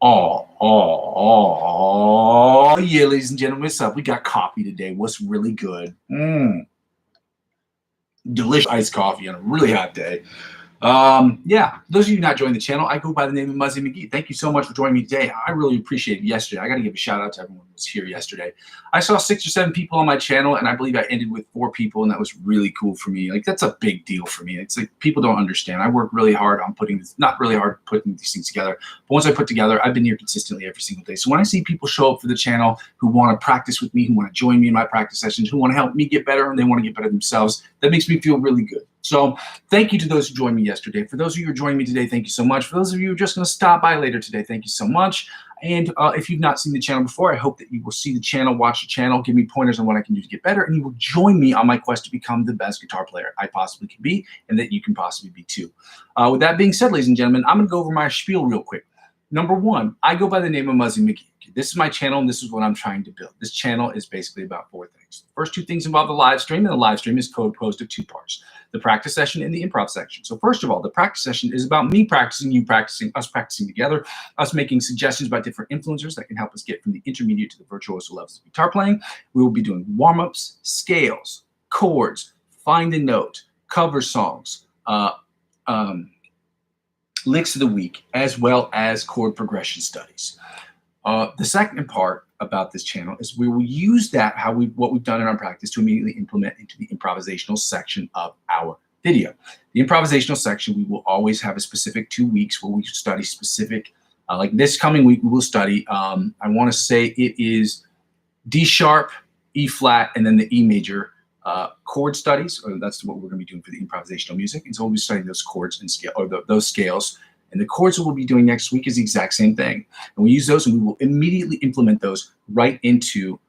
Yeah, ladies and gentlemen, what's up? We got coffee today. What's really good? Delicious iced coffee on a really hot day. Yeah, those of you not joining the channel, I go by the name of Muzzy McGee. Thank you so much for joining me today. I really appreciate it yesterday. I got to give a shout out to everyone who was here yesterday. I saw 6 or 7 people on my channel, and I believe I ended with 4 people, and that was really cool for me. Like, that's a big deal for me. It's like people don't understand. I work really hard on putting this, not really hard putting these things together, but once I put together, I've been here consistently every single day. So when I see people show up for the channel who want to practice with me, who want to join me in my practice sessions, who want to help me get better, and they want to get better themselves, that makes me feel really good. So thank you to those who joined me yesterday. For those of you who are joining me today, thank you so much. For those of you who are just going to stop by later today, thank you so much. And if you've not seen the channel before, I hope that you will see the channel, watch the channel, give me pointers on what I can do to get better, and you will join me on my quest to become the best guitar player I possibly can be, and that you can possibly be too. With that being said, ladies and gentlemen, I'm going to go over my spiel real quick. Number 1, I go by the name of Muzzy McGee. This is my channel, and this is what I'm trying to build. This channel is basically about 4 things. The first 2 things involve the live stream, and the live stream is composed of 2 parts, the practice session and the improv section. So first of all, the practice session is about me practicing, you practicing, us practicing together, us making suggestions about different influencers that can help us get from the intermediate to the virtuoso levels of guitar playing. We will be doing warm-ups, scales, chords, find a note, cover songs, licks of the week, as well as chord progression studies. The second part about this channel is we will use that, what we've done in our practice, to immediately implement into the improvisational section of our video. The improvisational section, we will always have a specific 2 weeks where we study specific, like this coming week, we will study, I want to say it is D sharp, E flat, and then the E major chord studies. Or that's what we're going to be doing for the improvisational music. And so we'll be studying those chords and scale, or those scales. And the chords that we'll be doing next week is the exact same thing. And we use those, and we will immediately implement those right into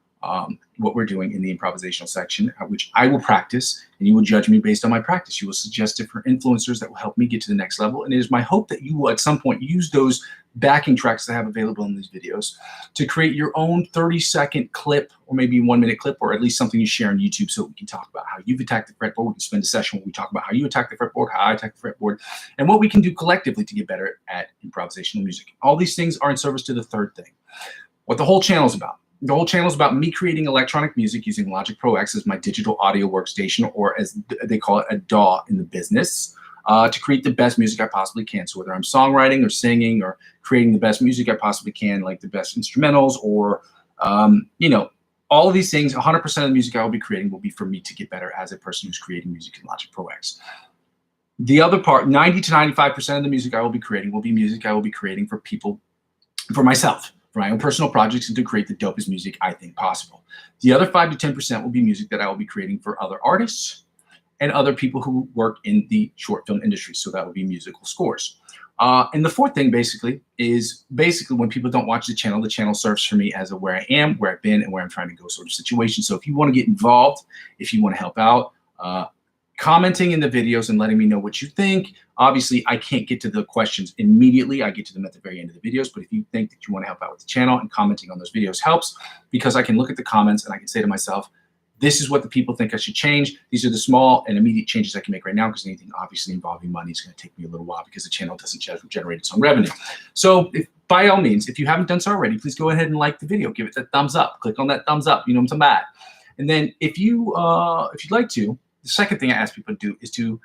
what we're doing in the improvisational section, which I will practice, and you will judge me based on my practice. You will suggest different influencers that will help me get to the next level. And it is my hope that you will at some point use those backing tracks that I have available in these videos to create your own 30-second clip, or maybe 1-minute clip, or at least something you share on YouTube, so we can talk about how you've attacked the fretboard. We can spend a session where we talk about how you attack the fretboard, how I attack the fretboard, and what we can do collectively to get better at improvisational music. All these things are in service to the third thing, what the whole channel is about. The whole channel is about me creating electronic music using Logic Pro X as my digital audio workstation, or as they call it, a DAW in the business, to create the best music I possibly can. So whether I'm songwriting or singing or creating the best music I possibly can, like the best instrumentals, or, you know, all of these things, 100% of the music I will be creating will be for me to get better as a person who's creating music in Logic Pro X. The other part, 90 to 95% of the music I will be creating will be music I will be creating for people, for myself, for my own personal projects, and to create the dopest music I think possible. The other 5 to 10% will be music that I will be creating for other artists and other people who work in the short film industry. So that would be musical scores. And the fourth thing basically is when people don't watch the channel serves for me as a where I am, where I've been, and where I'm trying to go sort of situation. So if you want to get involved, if you want to help out, commenting in the videos and letting me know what you think. Obviously, I can't get to the questions immediately. I get to them at the very end of the videos. But if you think that you want to help out with the channel, and commenting on those videos helps, because I can look at the comments and I can say to myself, this is what the people think I should change. These are the small and immediate changes I can make right now, because anything obviously involving money is going to take me a little while, because the channel doesn't generate its own revenue. So by all means, if you haven't done so already, please go ahead and like the video. Give it that thumbs up. Click on that thumbs up. You know what I'm talking about. And then if you'd like to, the second thing I ask people to do is to,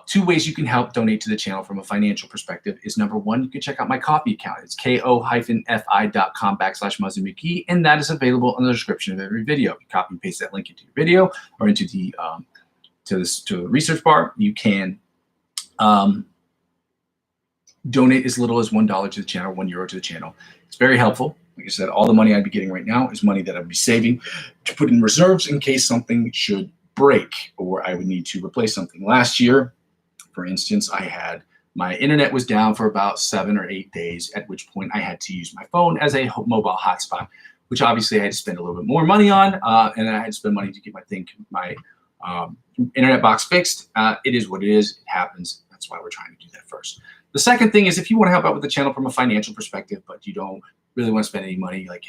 2 ways you can help donate to the channel from a financial perspective is, number 1, you can check out my Ko-fi account. It's ko-fi.com/Muzzy McGee, and that is available in the description of every video. You copy and paste that link into your video or into the to the research bar. You can donate as little as $1 to the channel, €1 to the channel. It's very helpful. Like I said, all the money I'd be getting right now is money that I'd be saving to put in reserves in case something should break or I would need to replace something. Last year, for instance, my internet was down for about 7 or 8 days, at which point I had to use my phone as a mobile hotspot, which obviously I had to spend a little bit more money on, and then I had to spend money to get my internet box fixed. It is what it is. It happens. That's why we're trying to do that first. The second thing is, if you want to help out with the channel from a financial perspective, but you don't really want to spend any money, like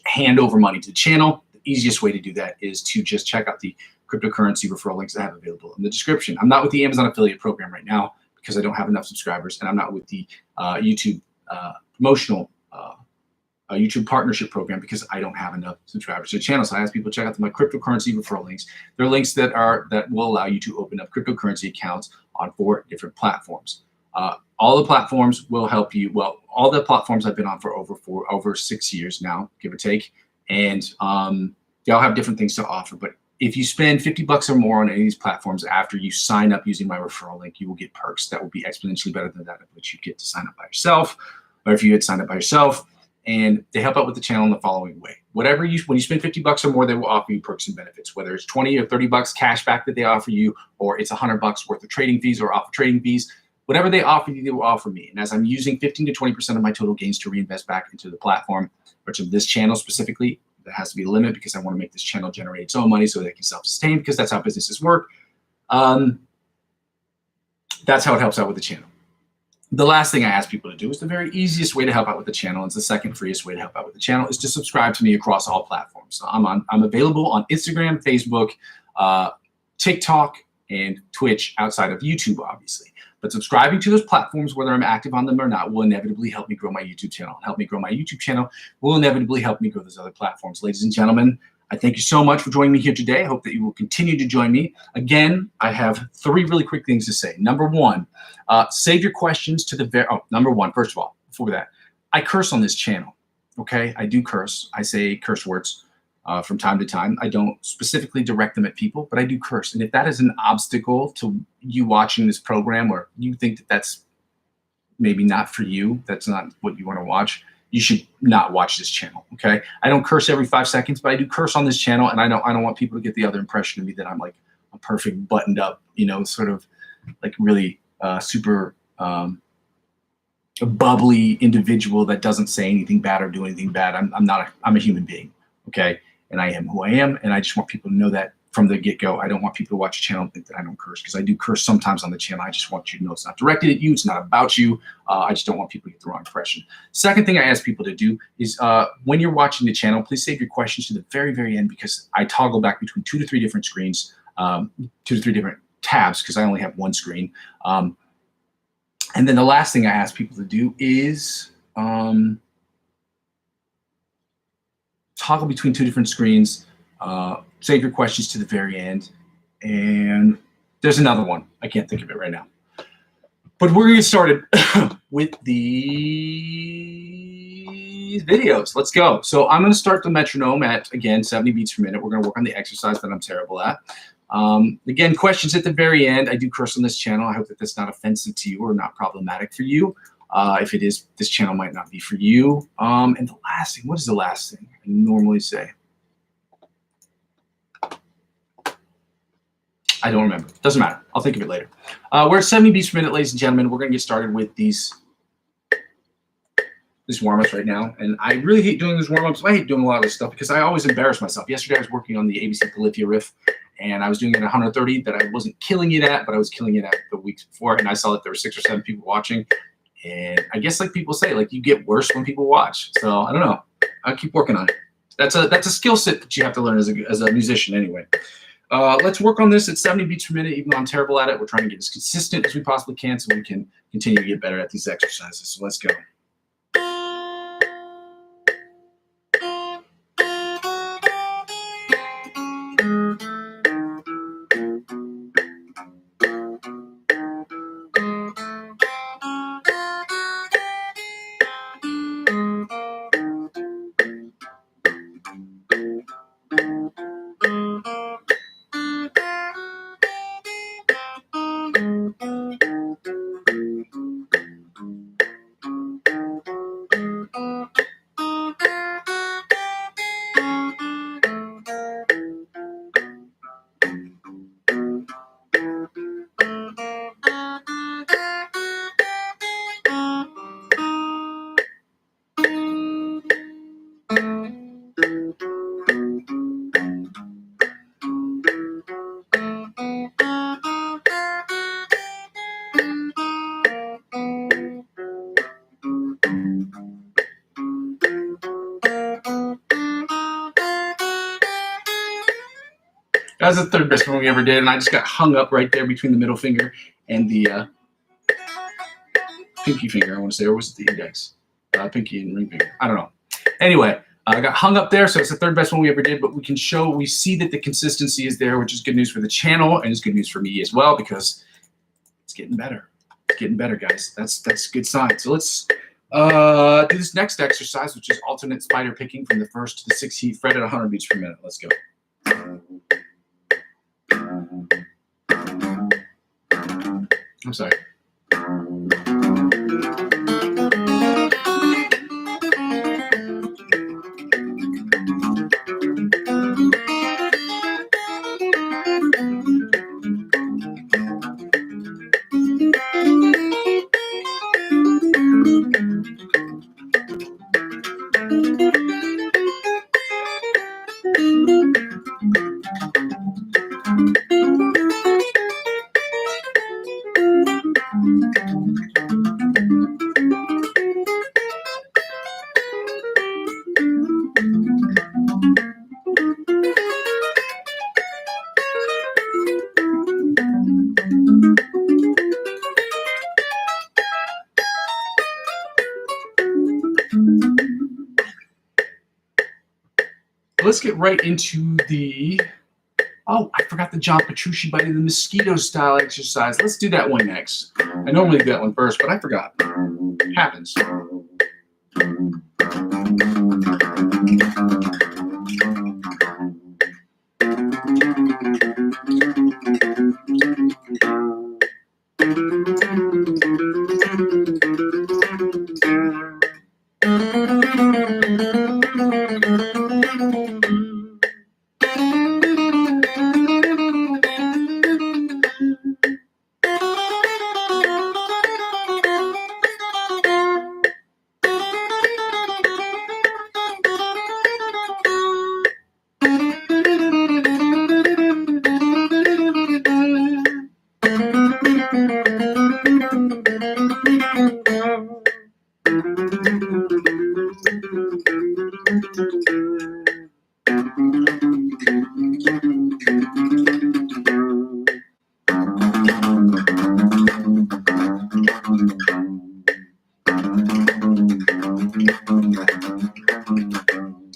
hand over money to the channel, the easiest way to do that is to just check out the cryptocurrency referral links I have available in the description. I'm not with the Amazon affiliate program right now because I don't have enough subscribers, and I'm not with the YouTube promotional a YouTube partnership program because I don't have enough subscribers to the channel. So I ask people to check out my cryptocurrency referral links. They're links that will allow you to open up cryptocurrency accounts on 4 different platforms. All the platforms will help you. Well, all the platforms I've been on for over 6 years now, give or take, and they all have different things to offer. But if you spend $50 or more on any of these platforms after you sign up using my referral link, you will get perks that will be exponentially better than that of which you get to sign up by yourself, or if you had signed up by yourself. And they help out with the channel in the following way. When you spend $50 or more, they will offer you perks and benefits, whether it's 20 or $30 cash back that they offer you, or it's $100 worth of trading fees or off of trading fees. Whatever they offer you, they will offer me. And as I'm using 15 to 20% of my total gains to reinvest back into the platform, or to this channel specifically, there has to be a limit because I want to make this channel generate its own money so that it can self-sustain, because that's how businesses work. That's how it helps out with the channel. The last thing I ask people to do is the very easiest way to help out with the channel. It's the second freest way to help out with the channel is to subscribe to me across all platforms. So I'm available on Instagram, Facebook, TikTok, and Twitch outside of YouTube, obviously. But subscribing to those platforms, whether I'm active on them or not, will inevitably help me grow my YouTube channel. Help me grow my YouTube channel will inevitably help me grow those other platforms. Ladies and gentlemen, I thank you so much for joining me here today. I hope that you will continue to join me. Again, I have 3 really quick things to say. Number one, save your questions to the number one, first of all, before that, I curse on this channel, okay? I do curse. I say curse words from time to time. I don't specifically direct them at people, but I do curse. And if that is an obstacle to you watching this program, or you think that that's maybe not for you, that's not what you want to watch, you should not watch this channel, okay? I don't curse every 5 seconds, but I do curse on this channel, and I don't want people to get the other impression of me that I'm like a perfect, buttoned up, sort of like really super bubbly individual that doesn't say anything bad or do anything bad. I'm a human being, okay? And I am who I am, and I just want people to know that from the get-go. I don't want people to watch a channel and think that I don't curse, because I do curse sometimes on the channel. I just want you to know it's not directed at you. It's not about you. I just don't want people to get the wrong impression. Second thing I ask people to do is when you're watching the channel, please save your questions to the very, very end, because I toggle back between 2 to 3 different screens, 2 to 3 different tabs, because I only have one screen. And then the last thing I ask people to do is toggle between 2 different screens, save your questions to the very end. And there's another one. I can't think of it right now. But we're going to get started with these videos. Let's go. So I'm going to start the metronome at, again, 70 beats per minute. We're going to work on the exercise that I'm terrible at. Again, questions at the very end. I do curse on this channel. I hope that that's not offensive to you or not problematic for you. If it is, this channel might not be for you. And the last thing, what is the last thing I normally say? I don't remember. Doesn't matter. I'll think of it later. We're at 70 beats per minute, ladies and gentlemen. We're going to get started with these warm-ups right now. And I really hate doing these warm-ups. I hate doing a lot of this stuff because I always embarrass myself. Yesterday I was working on the ABC Califia riff, and I was doing it at 130 that I wasn't killing it at, but I was killing it at the weeks before. And I saw that there were 6 or 7 people watching. And I guess, like people say, like, you get worse when people watch. So I don't know. I'll keep working on it. That's a skill set that you have to learn as a musician anyway. Let's work on this at 70 beats per minute. Even though I'm terrible at it, we're trying to get as consistent as we possibly can so we can continue to get better at these exercises. So let's go. That was the third best one we ever did, and I just got hung up right there between the middle finger and the pinky finger, I want to say, or was it the index? pinky and ring finger. I don't know. Anyway, I got hung up there, so it's the third best one we ever did, but we see that the consistency is there, which is good news for the channel, and it's good news for me as well, because it's getting better. It's getting better, guys. That's a good sign. So let's do this next exercise, which is alternate spider picking from the 1st to the 16th fret at 100 beats per minute. Let's go. I'm sorry. Let's get right into the, oh, I forgot the John Petrucci biting the mosquito style exercise. Let's do that one next. I normally do that one first, but I forgot. It happens.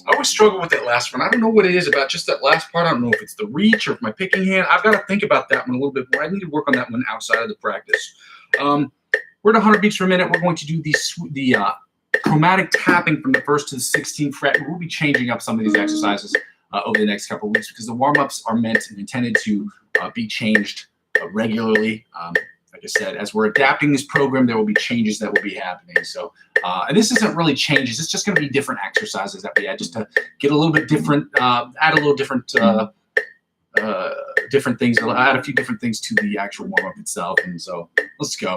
I always struggle with that last one. I don't know what it is about just that last part. I don't know if it's the reach or if my picking hand. I've got to think about that one a little bit more. I need to work on that one outside of the practice. We're at 100 beats per minute. We're going to do the chromatic tapping from the 1st to the 16th fret. We'll be changing up some of these exercises over the next couple of weeks, because the warm-ups are meant and intended to be changed regularly. Like I said, as we're adapting this program, there will be changes that will be happening. So, and this isn't really changes. It's just going to be different exercises that we add, just to get a little bit different, add a little different, different things, add a few different things to the actual warm-up itself. And so let's go.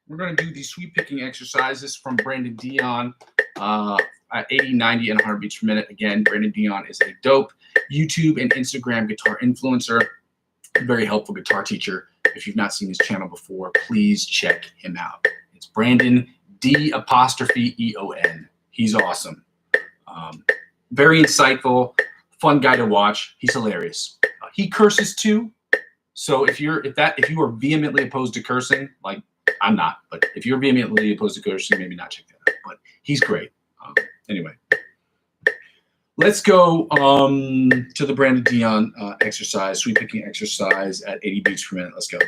We're going to do these sweep picking exercises from Brandon Dion at 80, 90, and 100 beats per minute. Again, Brandon Dion is a dope YouTube and Instagram guitar influencer, very helpful guitar teacher. If you've not seen his channel before, please check him out. It's Brandon D'_EON. He's awesome. Very insightful, fun guy to watch. He's hilarious. He curses too. So if you are vehemently opposed to cursing, like I'm not, but if you're vehemently opposed to cursing, maybe not check that out. But he's great. Anyway, Let's go to the Brandon Dion exercise, sweep picking exercise at 80 beats per minute. Let's go.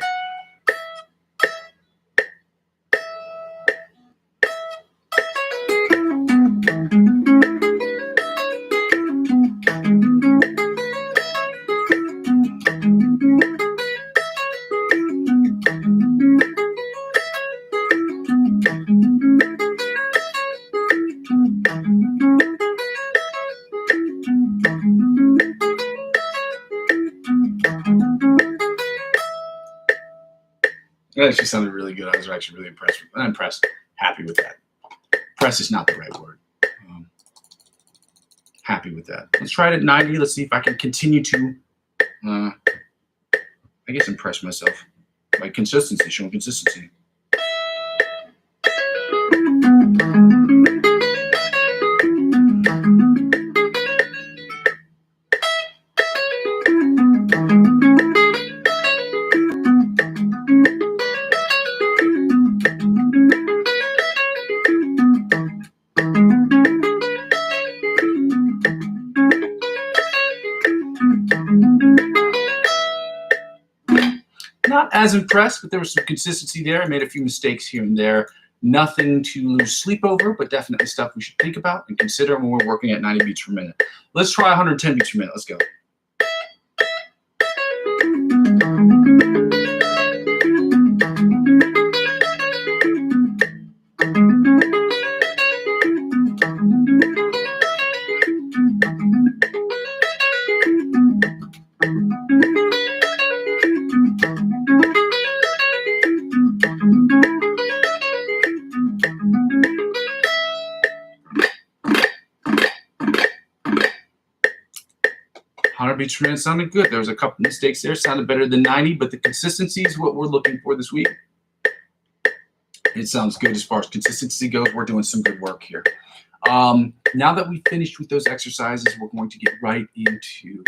That actually sounded really good. I was actually really impressed. I'm impressed. Happy with that. Impressed is not the right word. Happy with that. Let's try it at 90. Let's see if I can continue to, I guess, impress myself by consistency, showing consistency. Not as impressed, but there was some consistency there. I made a few mistakes here and there. Nothing to lose sleep over, but definitely stuff we should think about and consider when we're working at 90 beats per minute. Let's try 110 beats per minute. Let's go. Beats per minute sounded good. There was a couple mistakes there, sounded better than 90, but the consistency is what we're looking for this week. It sounds good as far as consistency goes. We're doing some good work here. Now that we finished with those exercises, we're going to get right into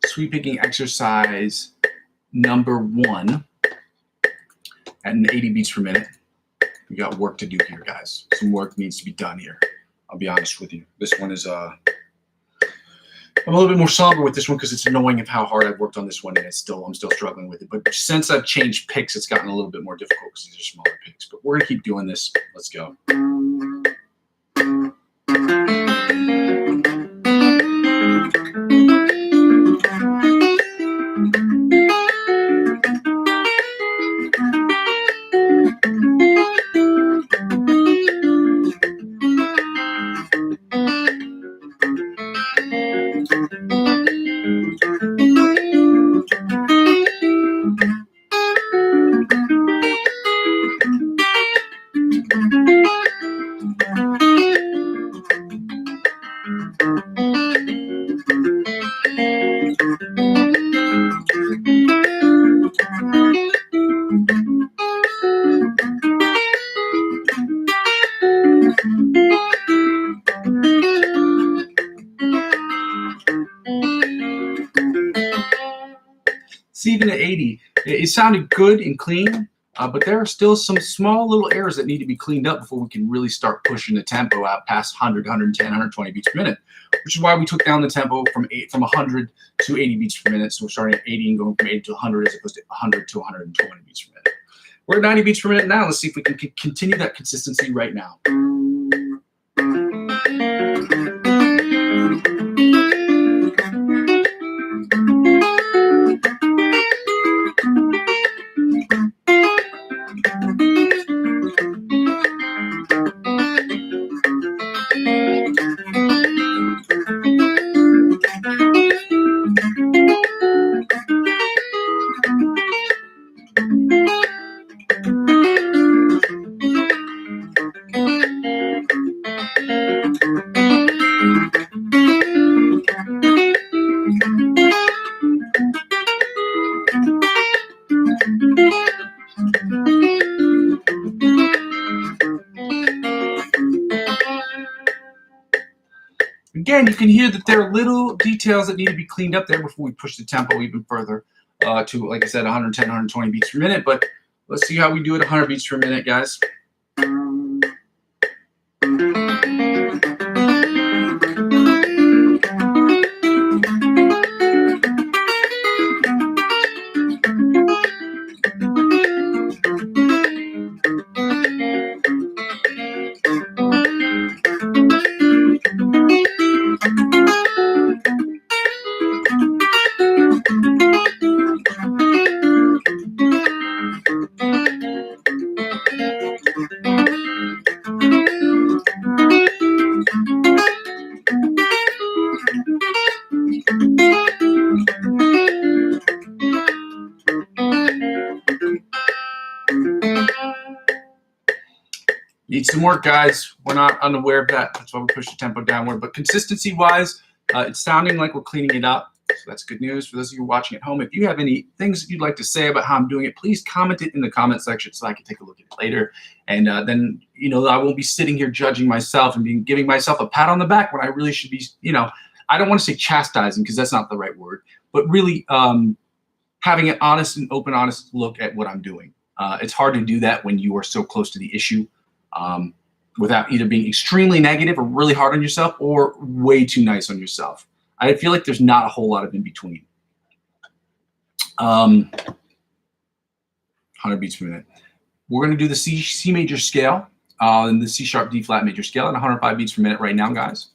sweep picking exercise number 1 at an 80 beats per minute. We got work to do here, guys. Some work needs to be done here. I'll be honest with you. This one is I'm a little bit more somber with this one because it's annoying of how hard I've worked on this one, and I'm still struggling with it. But since I've changed picks, it's gotten a little bit more difficult because these are smaller picks. But we're gonna keep doing this. Let's go. See, even at 80, it sounded good and clean, but there are still some small little errors that need to be cleaned up before we can really start pushing the tempo out past 100, 110, 120 beats per minute, which is why we took down the tempo from 100 to 80 beats per minute. So we're starting at 80 and going from 80 to 100 as opposed to 100 to 120 beats per minute. We're at 90 beats per minute now. Let's see if we can continue that consistency right now. Again, you can hear that there are little details that need to be cleaned up there before we push the tempo even further to, like I said, 110, 120 beats per minute. But let's see how we do at 100 beats per minute, guys. needs some work, guys. We're not unaware of that. That's why we push the tempo downward. But consistency-wise, it's sounding like we're cleaning it up. So that's good news for those of you watching at home. If you have any things that you'd like to say about how I'm doing it, please comment it in the comment section so I can take a look at it later. And then, you know, I won't be sitting here judging myself and giving myself a pat on the back when I really should be, you know, I don't want to say chastising because that's not the right word, but really having an honest and open, honest look at what I'm doing. It's hard to do that when you are so close to the issue without either being extremely negative or really hard on yourself or way too nice on yourself. I feel like there's not a whole lot of in between. 100 beats per minute. We're going to do the C major scale and the C sharp D flat major scale at 105 beats per minute right now, guys.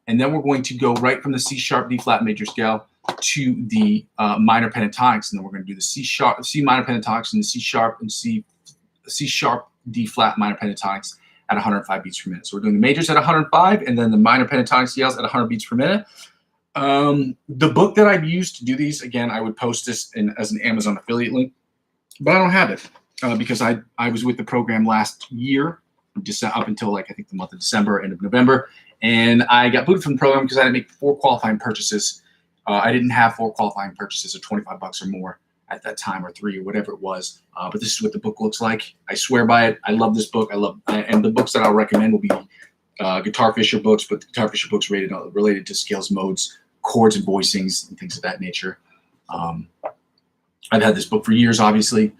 And then we're going to go right from the C sharp D flat major scale to the minor pentatonics, and then we're going to do the C minor pentatonics and the C sharp D flat minor pentatonics at 105 beats per minute. So we're doing the majors at 105 and then the minor pentatonic scales at 100 beats per minute. The book that I've used to do these, again, I would post this as an Amazon affiliate link, but I don't have it because I was with the program last year, just up until like I think the month of December, end of November, and I got booted from the program because I had to make 4 qualifying purchases. I didn't have 4 qualifying purchases of $25 or more at that time, or 3 or whatever it was. But this is what the book looks like. I swear by it. I love this book. And the books that I'll recommend will be Guitar Fisher books, but the Guitar Fisher books related to scales, modes, chords, and voicings, and things of that nature. I've had this book for years, obviously.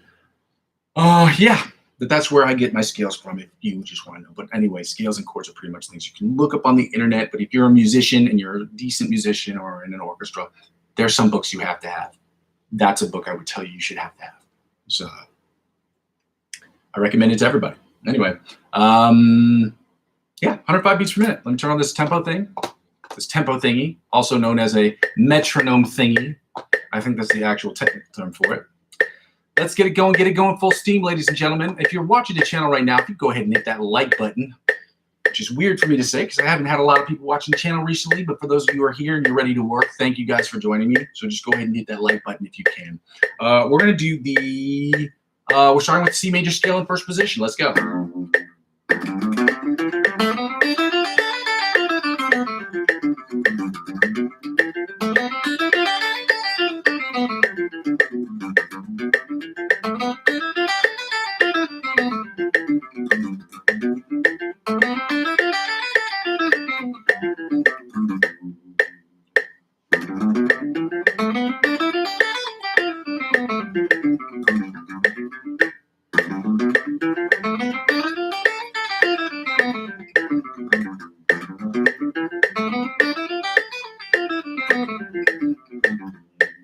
Yeah, but that's where I get my scales from if you just want to know. But anyway, scales and chords are pretty much things you can look up on the internet. But if you're a musician and you're a decent musician or in an orchestra, there's some books you have to have. That's a book I would tell you should have to have. So I recommend it to everybody. Anyway, yeah, 105 beats per minute. Let me turn on this tempo thing. This tempo thingy, also known as a metronome thingy. I think that's the actual technical term for it. Let's get it going full steam, ladies and gentlemen. If you're watching the channel right now, if you go ahead and hit that like button, which is weird for me to say because I haven't had a lot of people watching the channel recently, but for those of you who are here and you're ready to work, thank you guys for joining me. So just go ahead and hit that like button if you can. We're going to do the, we're starting with C major scale in first position. Let's go.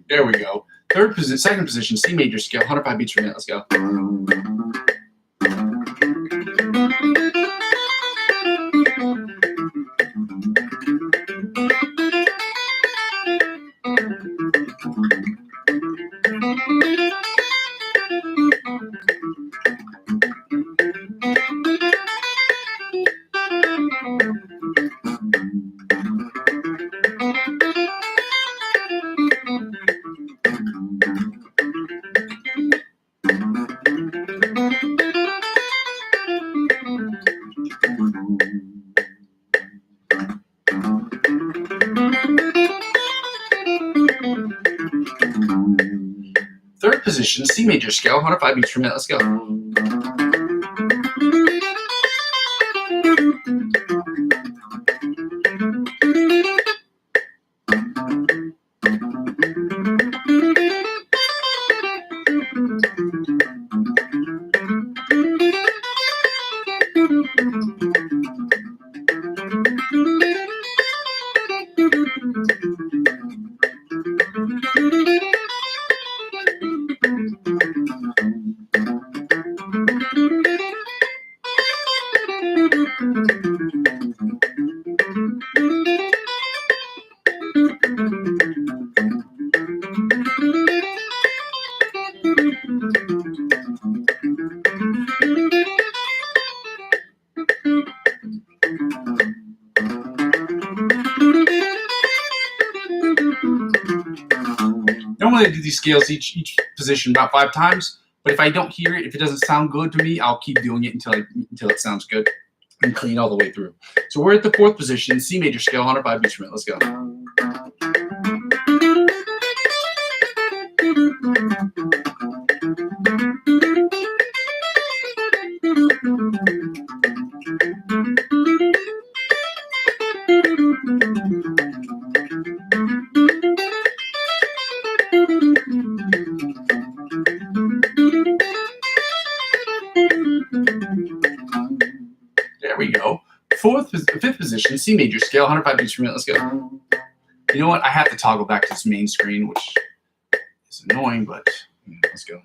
There we go. Second position, C major scale, 105 beats per minute. Let's go. Third position, C major scale, 105 beats per minute. Let's go. Normally I do these scales each position about 5 times, but if I don't hear it, if it doesn't sound good to me, I'll keep doing it until it sounds good. and clean all the way through. So we're at the fourth position, C major scale, 105 beats per minute. Let's go. There we go. Fifth position, C major scale, 105 beats per minute. Let's go. You know what? I have to toggle back to this main screen, which is annoying, but let's go.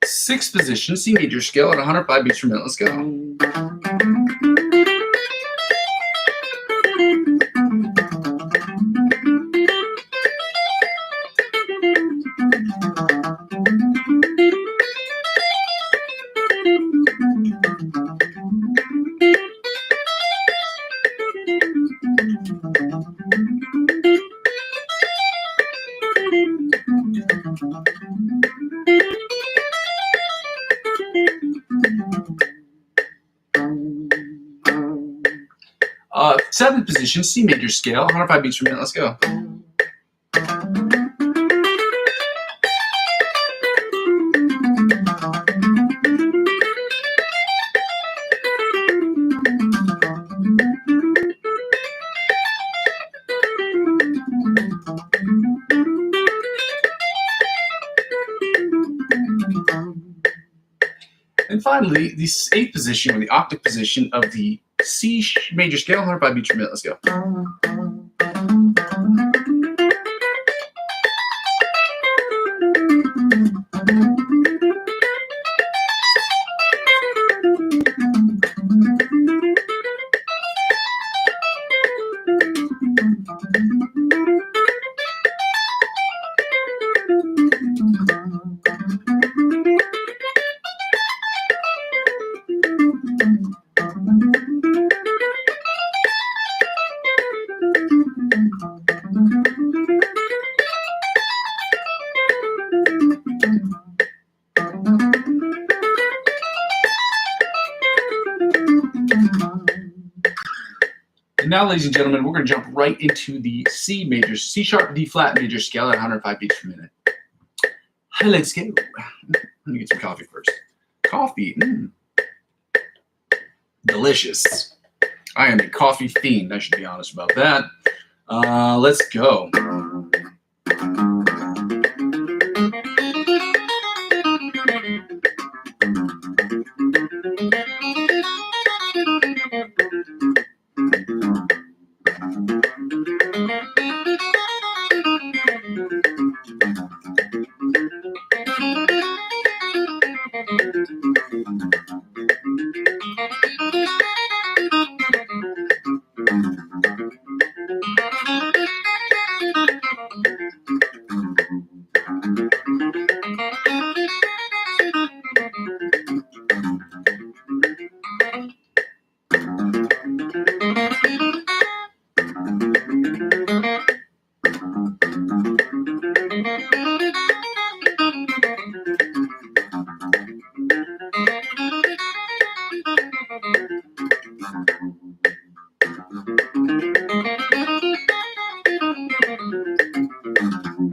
Sixth position, C major scale at 105 beats per minute. Let's go. Seventh position, C major scale, 105 beats per minute. Let's go. And finally, the eighth position, or the octave position of the C major scale, 105 beats per minute. Let's go. And now, ladies and gentlemen, we're going to jump right into the C sharp, D flat major scale at 105 beats per minute. Let's go. Let me get some coffee first. Coffee. Delicious. I am a coffee fiend. I should be honest about that. Let's go.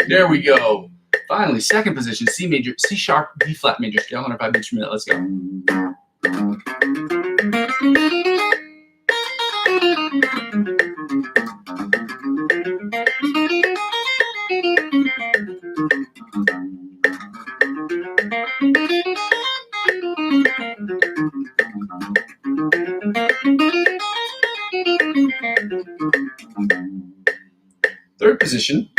There we go. Finally, second position, C sharp, D flat major scale, 105 beats per minute. Let's go. Third position,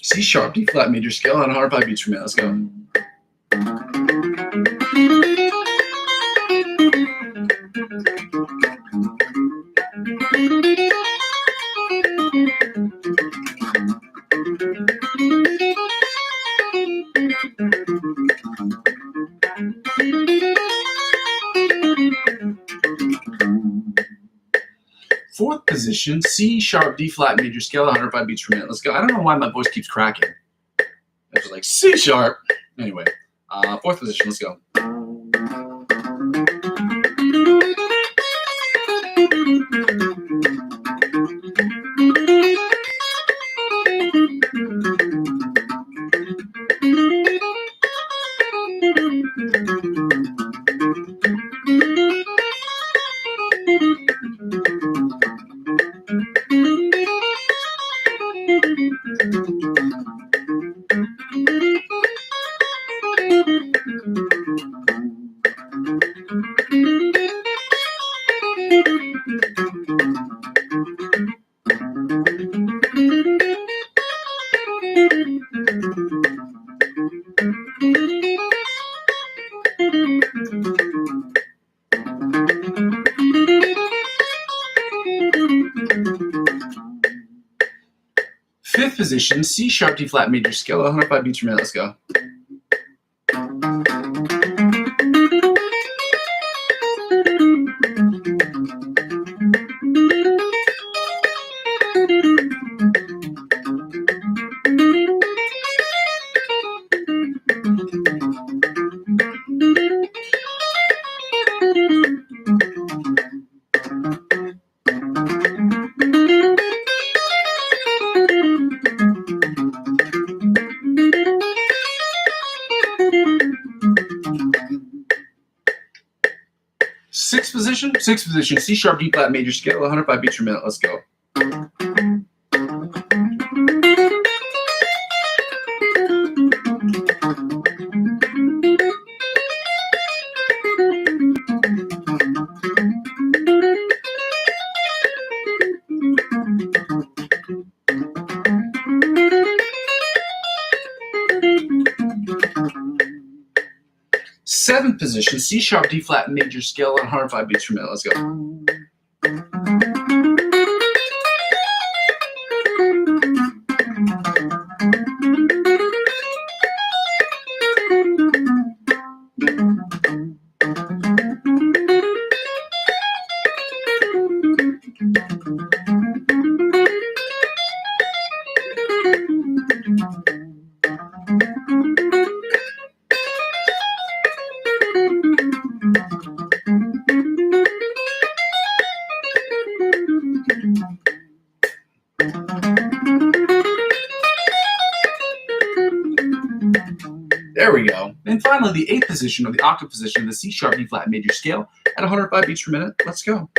C sharp, D flat major scale on 105 beats per minute. Let's go. position, C sharp, D flat major scale, 105 beats per minute. Let's go. I don't know why my voice keeps cracking. It was like C sharp. Anyway, fourth position. Let's go. Fifth position, C sharp, D flat major scale, 105 beats per minute. Let's go. Sixth position, C sharp, D flat major scale, 105 beats per minute. Let's go. Seventh position, C sharp, D flat major scale, 105 beats per minute. Let's go. There we go. And finally, the eighth position, or the octave position, of the C sharp, D flat major scale at 105 beats per minute. Let's go.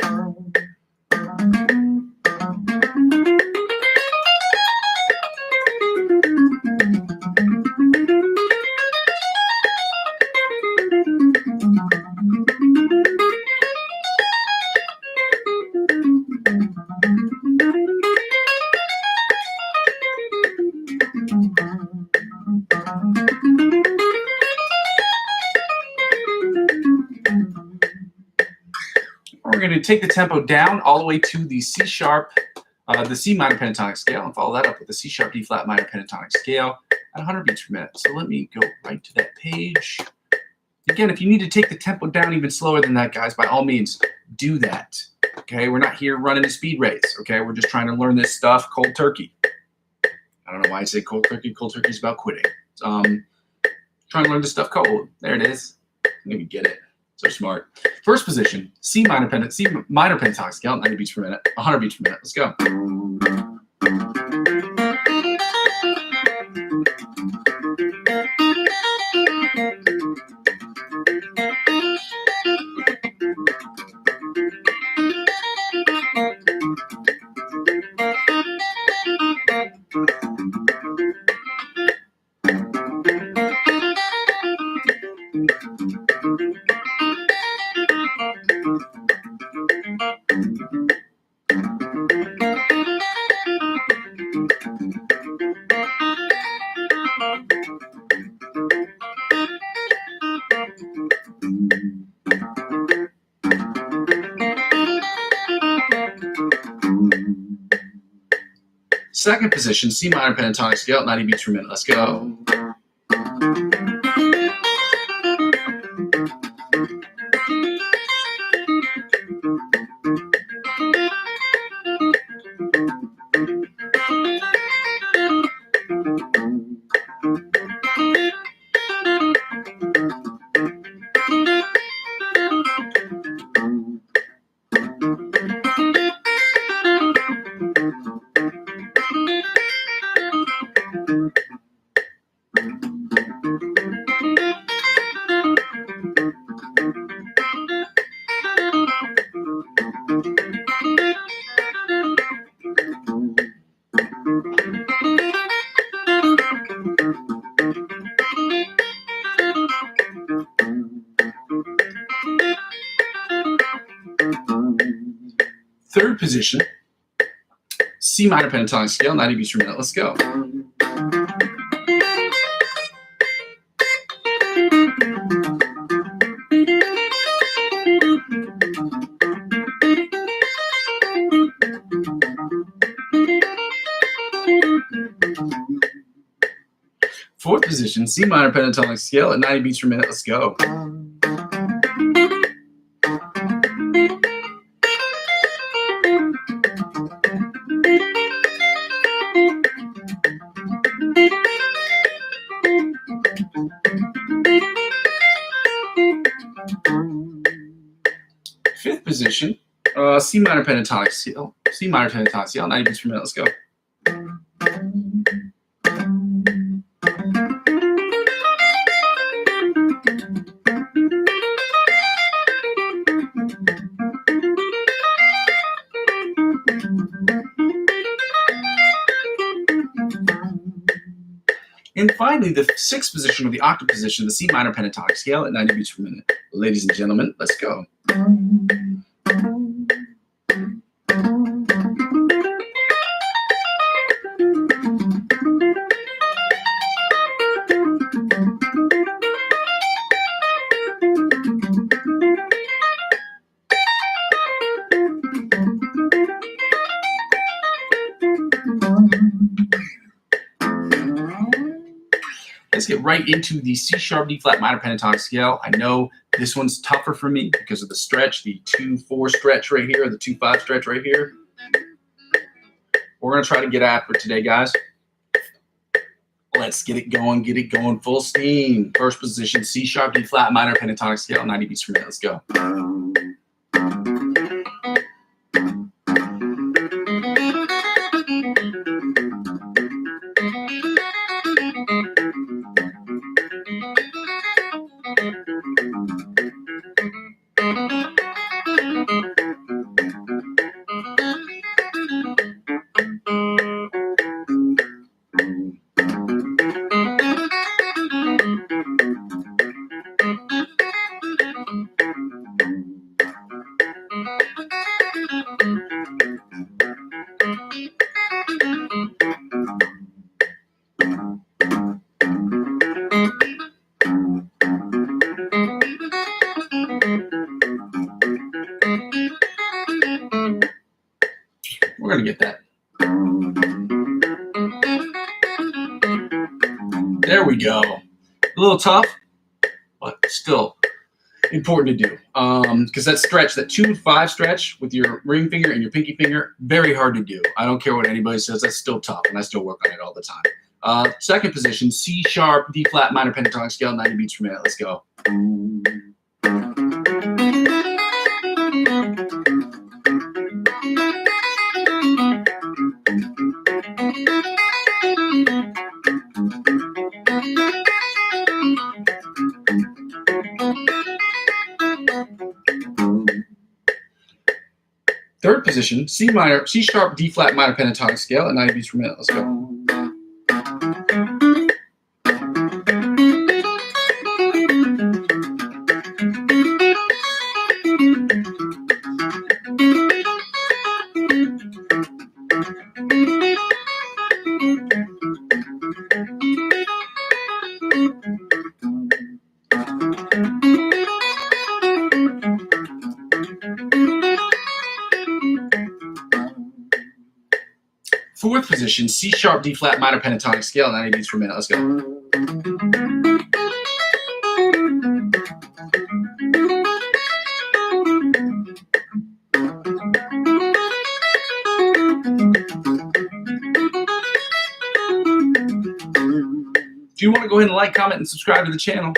We're going to take the tempo down all the way to the C sharp, the C minor pentatonic scale, and follow that up with the C sharp, D flat minor pentatonic scale at 100 beats per minute. So let me go right to that page. Again, if you need to take the tempo down even slower than that, guys, by all means, do that. Okay, we're not here running a speed race. Okay, we're just trying to learn this stuff cold turkey. I don't know why I say cold turkey. Cold turkey is about quitting. Trying to learn this stuff cold. There it is. Maybe get it. So smart. First position, C minor pentatonic scale, 90 beats per minute, 100 beats per minute. Let's go. Second position, C minor pentatonic scale, 90 beats per minute. Let's go. position, C minor pentatonic scale, 90 beats per minute. Let's go. Fourth position, C minor pentatonic scale at 90 beats per minute. Let's go. Fifth position, C minor pentatonic scale, 90 beats per minute. Let's go. And finally, the sixth position, or the octave position, the C minor pentatonic scale at 90 beats per minute. Ladies and gentlemen, let's go. Let's get right into the C sharp D flat minor pentatonic scale. I know this one's tougher for me because of the stretch, the 2-4 stretch right here, the 2-5 stretch right here. We're going to try to get after it today, guys. Let's get it going full steam. First position, C sharp D flat minor pentatonic scale, 90 beats per minute. Let's go. We're going to get that. There we go. A little tough, but still important to do. Because that stretch, that 2-5 stretch with your ring finger and your pinky finger, very hard to do. I don't care what anybody says, that's still tough, and I still work on it all the time. Second position, C sharp, D flat minor pentatonic scale, 90 beats per minute. Let's go. Third position, C sharp, D flat minor pentatonic scale at 90 beats per minute. Let's go. Fourth position, C sharp, D flat minor pentatonic scale, 90 beats per minute. Let's go. If you want to go ahead and like, comment, and subscribe to the channel,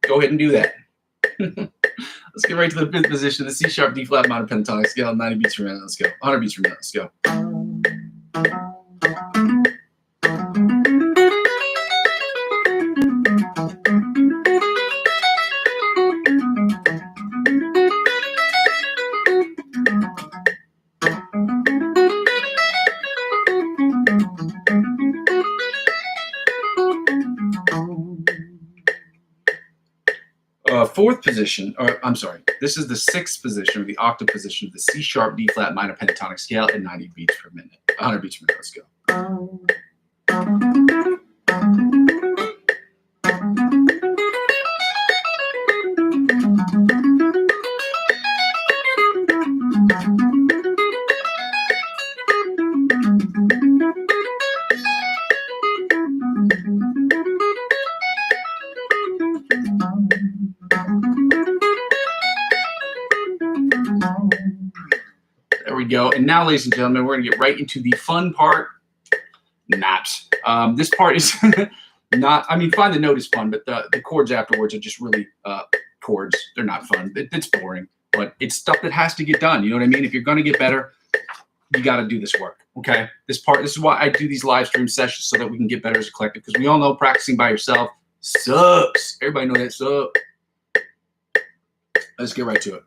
go ahead and do that. Let's get right to the fifth position, the C sharp, D flat minor pentatonic scale, 90 beats per minute. Let's go. 100 beats per minute. Let's go. fourth position, or I'm sorry, this is the sixth position, or the octave position of the C sharp D flat minor pentatonic scale at 90 beats per minute, 100 beats per minute. Let's go. There we go. And now, ladies and gentlemen, we're going to get right into the fun part. This part is not, I mean, find the note is fun, but the chords afterwards are just really chords. They're not fun. It's boring, but it's stuff that has to get done. You know what I mean? If you're going to get better, you got to do this work, okay? This is why I do these live stream sessions, so that we can get better as a collective, because we all know practicing by yourself sucks. Everybody know that sucks. Let's get right to it.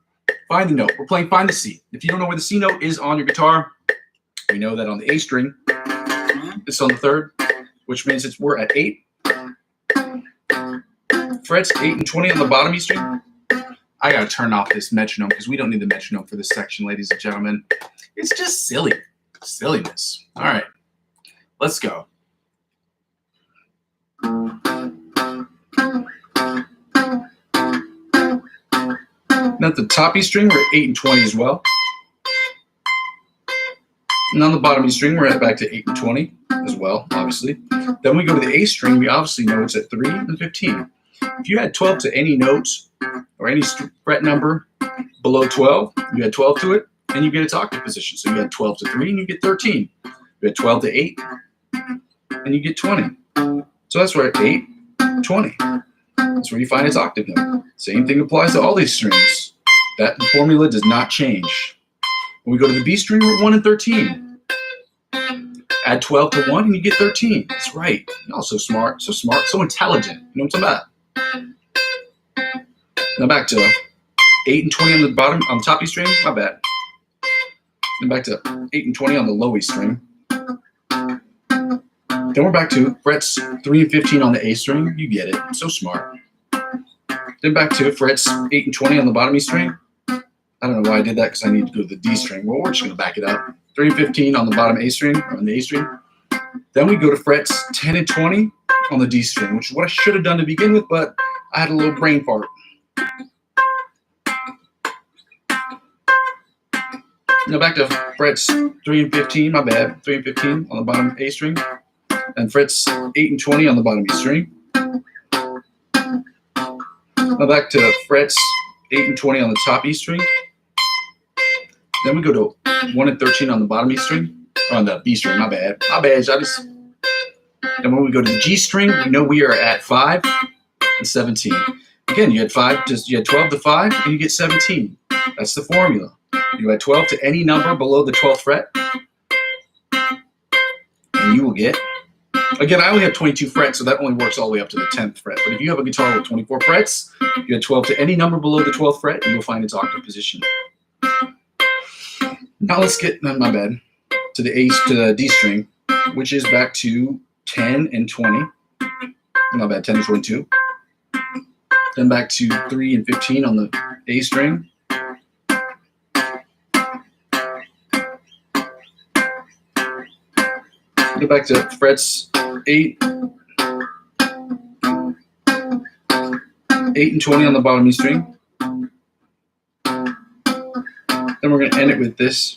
Find the note. We're playing Find the C. If you don't know where the C note is on your guitar, we know that on the A string, it's on the third, which means we're at 8. Frets 8 and 20 on the bottom E string. I got to turn off this metronome because we don't need the metronome for this section, ladies and gentlemen. It's just silly. Silliness. All right. Let's go. Now at the top E string, we're at 8 and 20 as well. And on the bottom E string, we're back to 8 and 20 as well, obviously. Then we go to the A string, we obviously know it's at 3 and 15. If you had 12 to any notes or any fret number below 12, you had 12 to it, and you get its octave position. So you had 12 to 3, and you get 13. You had 12 to 8, and you get 20. So that's where 8, 20. That's where you find its octave note. Same thing applies to all these strings. That formula does not change. When we go to the B string, we're at 1 and 13. Add 12 to 1 and you get 13. That's right. You're all so smart, so intelligent. You know what I'm talking about? Now back to 8 and 20 on the bottom, on the top E string. My bad. Then back to 8 and 20 on the low E string. Then we're back to frets 3 and 15 on the A string. You get it. So smart. Then back to frets 8 and 20 on the bottom E string. I don't know why I did that, because I need to go to the D string. Well, we're just going to back it up. 3 and 15 on the bottom A string, or on the A string. Then we go to frets 10 and 20 on the D string, which is what I should have done to begin with, but I had a little brain fart. Now back to frets 3 and 15, my bad, 3 and 15 on the bottom A string. And frets 8 and 20 on the bottom E string. Now back to frets 8 and 20 on the top E string. Then we go to 1 and 13 on the bottom E string, or on the B string, my bad. Then when we go to the G string, we know we are at 5 and 17. Again, you had 12 to 5, and you get 17. That's the formula. You add 12 to any number below the 12th fret, and you will get, again, I only have 22 frets, so that only works all the way up to the 10th fret. But if you have a guitar with 24 frets, you add 12 to any number below the 12th fret, and you'll find its octave position. Now let's get, my bad, to the D string, which is back to 10 and 20. My bad, 10 and 22. Then back to 3 and 15 on the A string. Go back to frets 8 and 20 on the bottom E string. Then we're going to end it with this.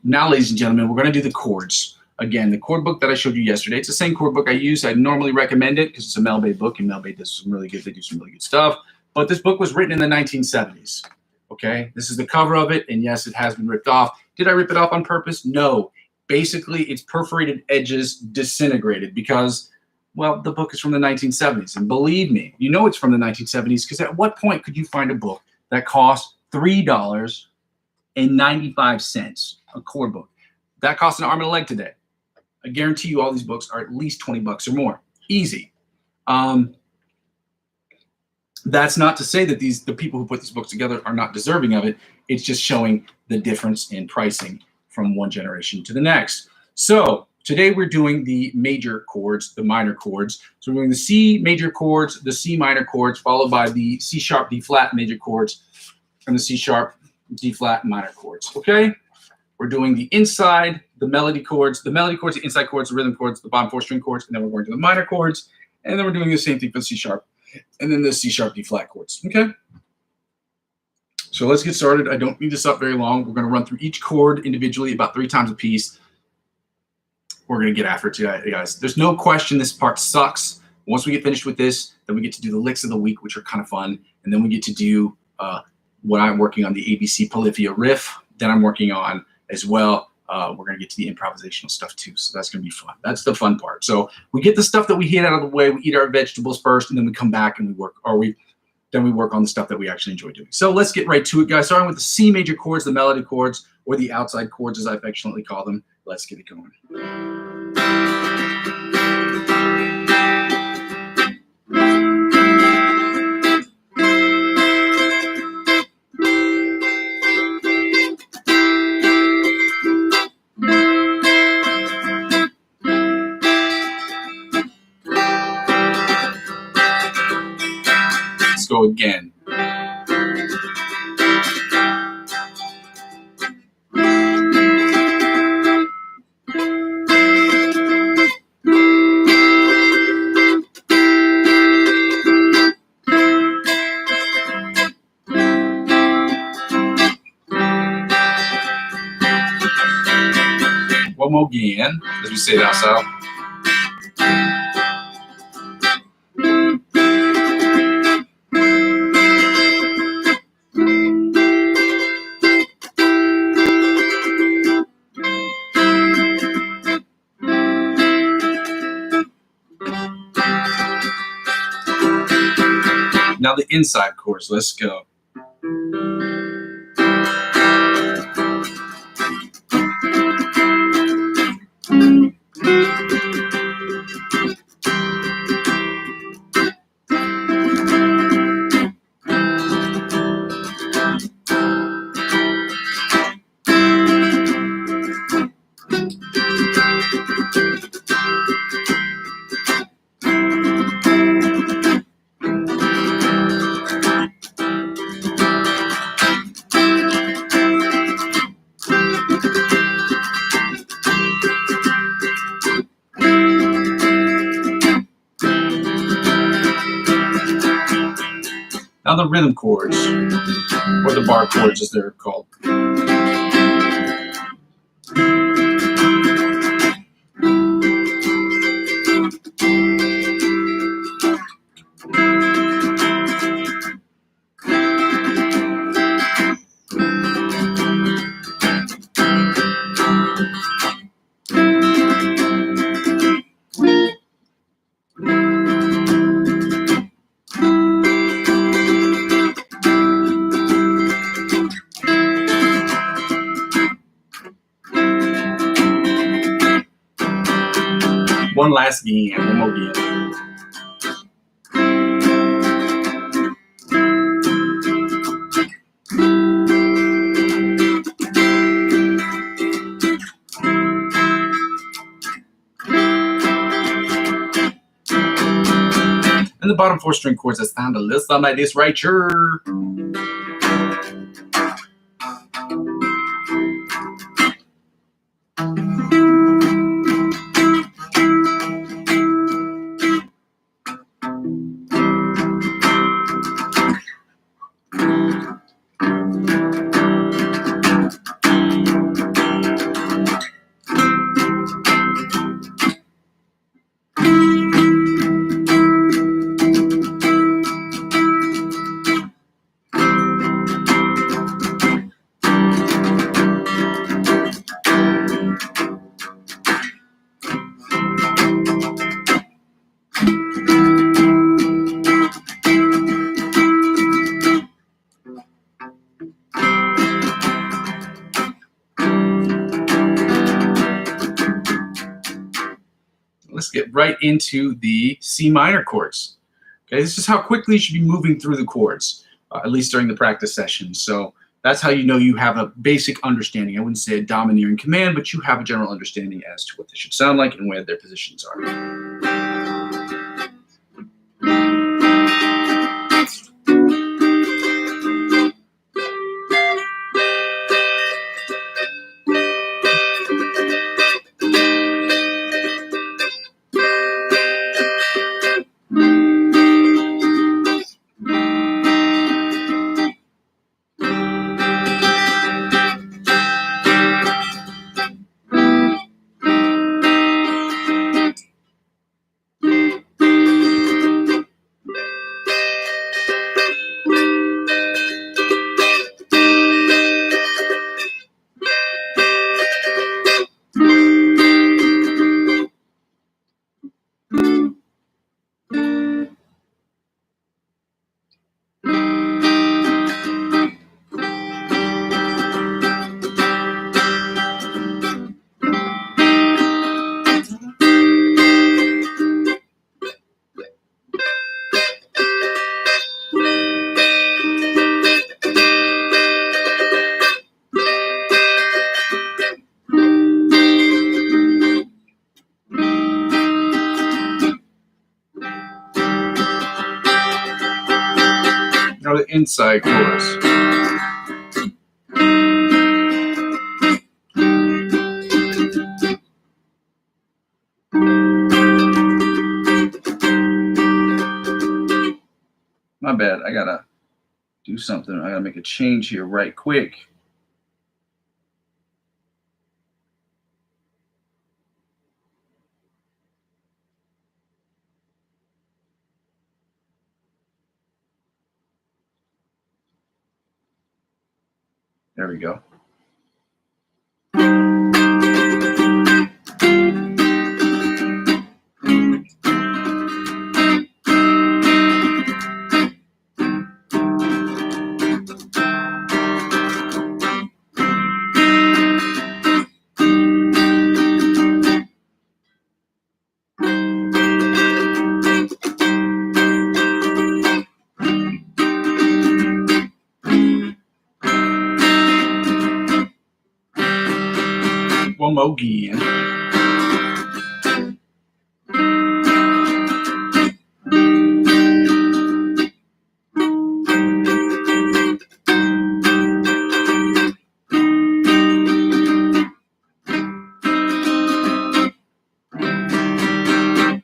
Now, ladies and gentlemen, we're going to do the chords. Again, the chord book that I showed you yesterday, it's the same chord book I use. I normally recommend it because it's a Mel Bay book, and Mel Bay does some really good, they do some really good stuff. But this book was written in the 1970s. Okay, this is the cover of it, and yes, it has been ripped off. Did I rip it off on purpose? No. Basically, its perforated edges disintegrated because, well, the book is from the 1970s. And believe me, you know it's from the 1970s because at what point could you find a book that cost $3.95, a chord book? That costs an arm and a leg today. I guarantee you all these books are at least 20 bucks or more. Easy. That's not to say that the people who put these books together are not deserving of it. It's just showing the difference in pricing from one generation to the next. So Today we're doing the major chords, the minor chords. So we're doing the C major chords, the C minor chords, followed by the C sharp, D flat major chords, and the C sharp, D flat minor chords. Okay? We're doing the inside, the melody chords, the inside chords, the rhythm chords, the bottom 4 string chords, and then we're going to the minor chords, and then we're doing the same thing for the C sharp, and then the C sharp, D flat chords. Okay? So let's get started. I don't need this up very long. We're going to run through each chord individually about 3 times a piece. We're going to get after it, guys. There's no question this part sucks. Once we get finished with this, then we get to do the licks of the week, which are kind of fun. And then we get to do what I'm working on, the ABC Polyphia riff. Then I'm working on as well. We're going to get to the improvisational stuff too. So that's going to be fun. That's the fun part. So we get the stuff that we hit out of the way. We eat our vegetables first, and then we come back and we work, then we work on the stuff that we actually enjoy doing. So let's get right to it, guys. Starting with the C major chords, the melody chords, or the outside chords, as I affectionately call them. Let's get it going. Let's go again. One more again, as we say it ourselves. Now the inside chords, let's go. Now the rhythm chords, or the bar chords as they're called. One last again, one more again. And the bottom 4 string chords that sound a little something like this right here. Let's get right into the C minor chords. Okay, this is how quickly you should be moving through the chords, at least during the practice session. So That's how you know you have a basic understanding. I wouldn't say a domineering command, but you have a general understanding as to what they should sound like and where their positions are. Now the inside chorus. My bad, I gotta do something. I gotta make a change here right quick. There we go. One more again.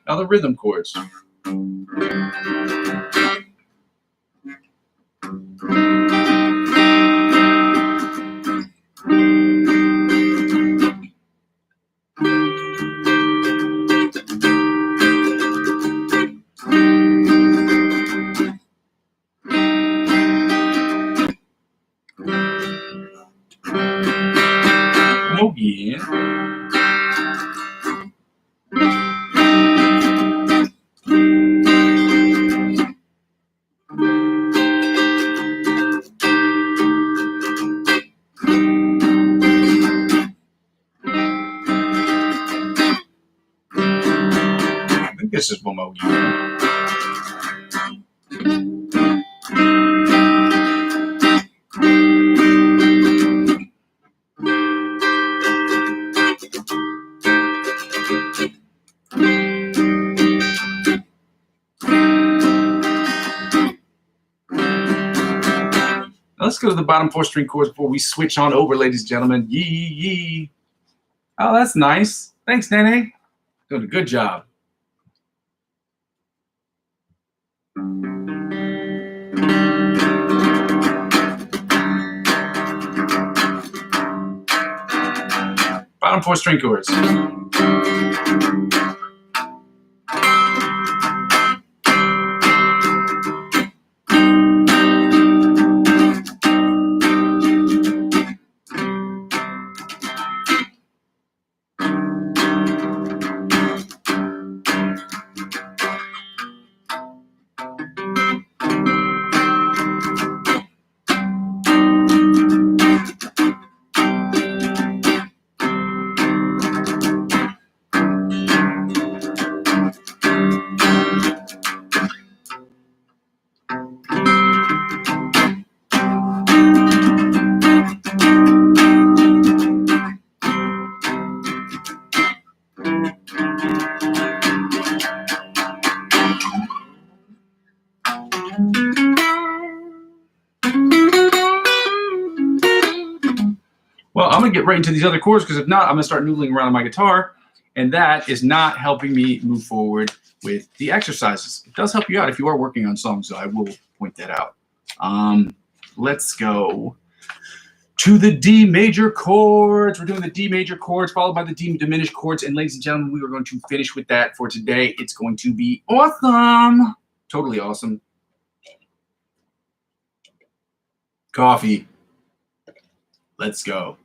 Now the rhythm chords. Again. I think this is one more again. Let's go to the bottom 4 string chords before we switch on over, ladies and gentlemen. Yee, yee. Oh, that's nice. Thanks, Nene. Doing a good job. Bottom 4 string chords. Well, I'm going to get right into these other chords because if not, I'm going to start noodling around on my guitar, and that is not helping me move forward with the exercises. It does help you out if you are working on songs, so I will point that out. Let's go to the D major chords. We're doing the D major chords followed by the D diminished chords, and ladies and gentlemen, we are going to finish with that for today. It's going to be awesome. Totally awesome. Coffee. Let's go.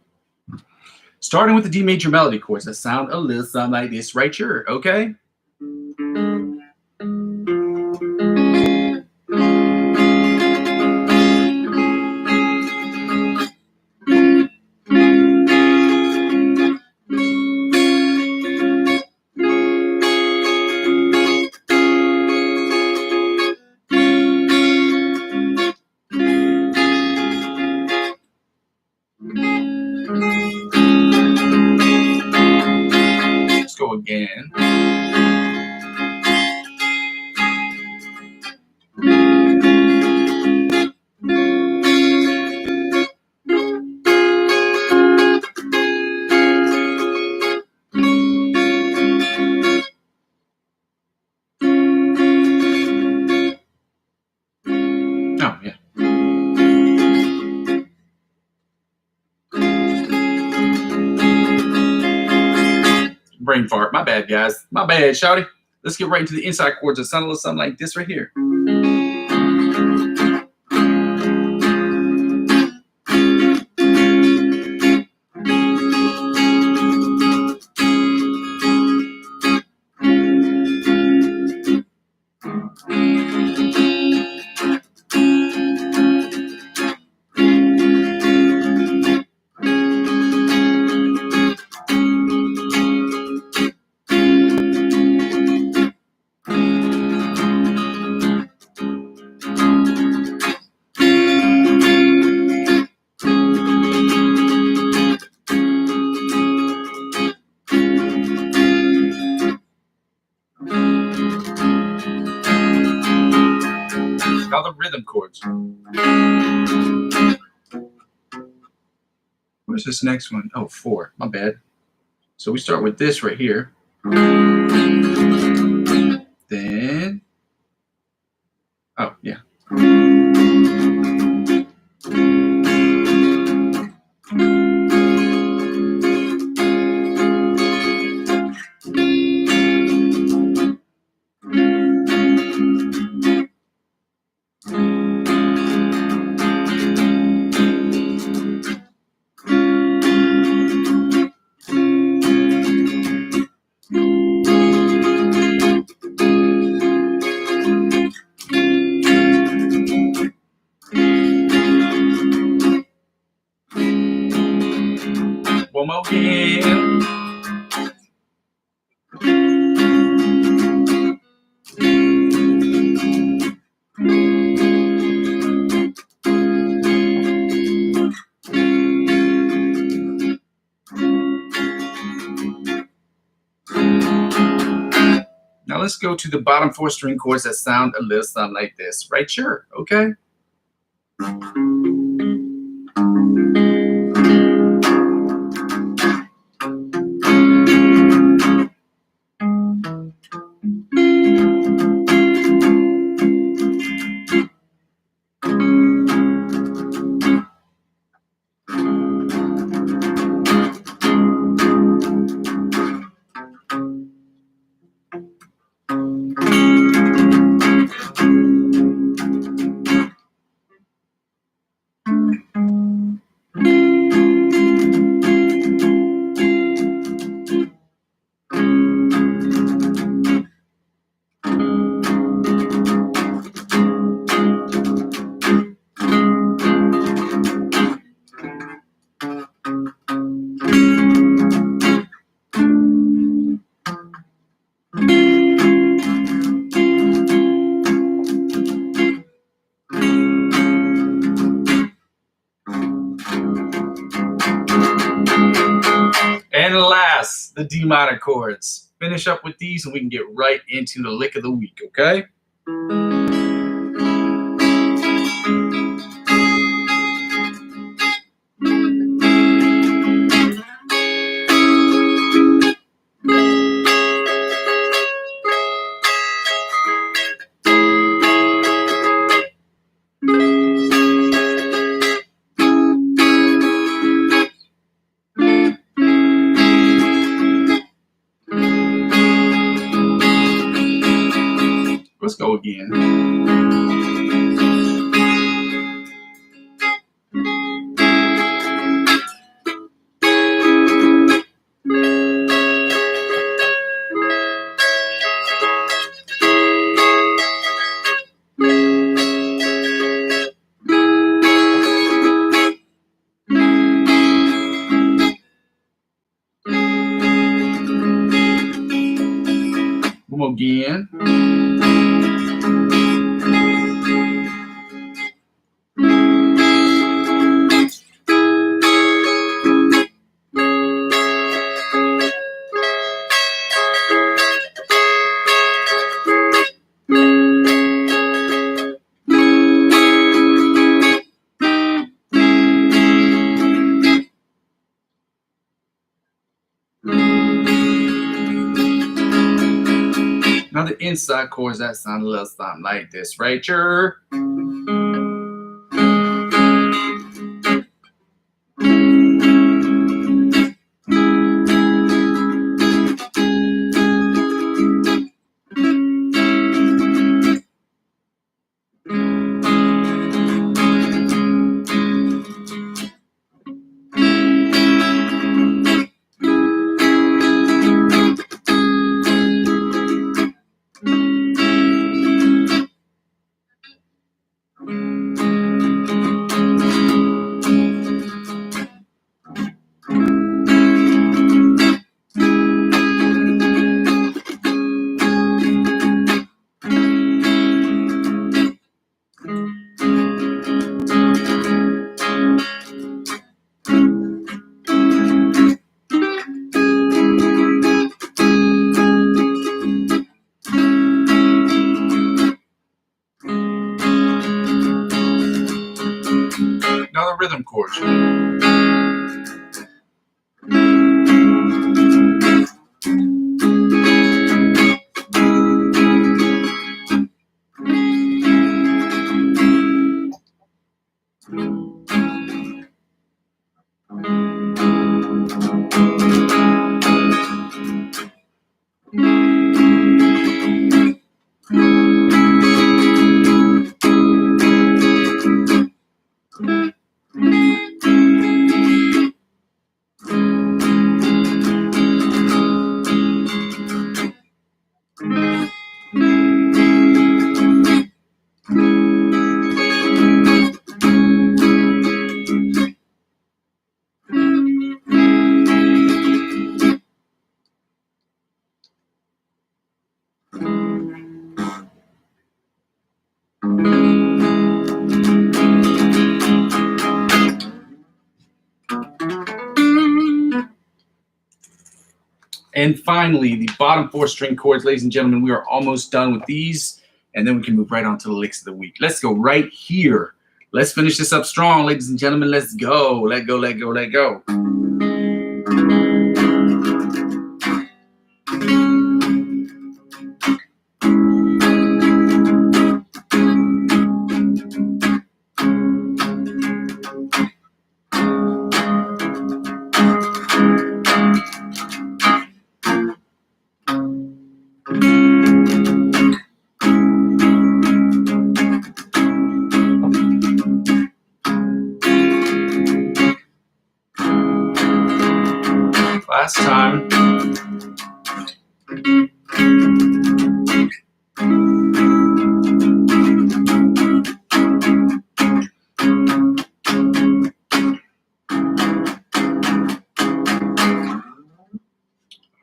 Starting with the D major melody chords that sound a little something like this right here, okay? Let's go again. Oh, yeah. Brain fart. My bad, guys. My bad, shouty. Let's get right into the inside chords that sound a little something like this right here. Now the rhythm chords. Where's this next one? Oh, 4. My bad. So we start with this right here. Then, oh, yeah. One more again. Now let's go to the bottom 4 string chords that sound a little something like this, right? Sure, okay? And last, the D minor chords. Finish up with these and we can get right into the lick of the week, okay? go again. One more again. Now the inside chords, that sound a little something like this, right, Jer? Now the rhythm chords. And finally, the bottom 4 string chords, ladies and gentlemen, we are almost done with these, and then we can move right on to the licks of the week. Let's go right here. Let's finish this up strong, ladies and gentlemen. Let's go. Let go, let go, let go. Last time.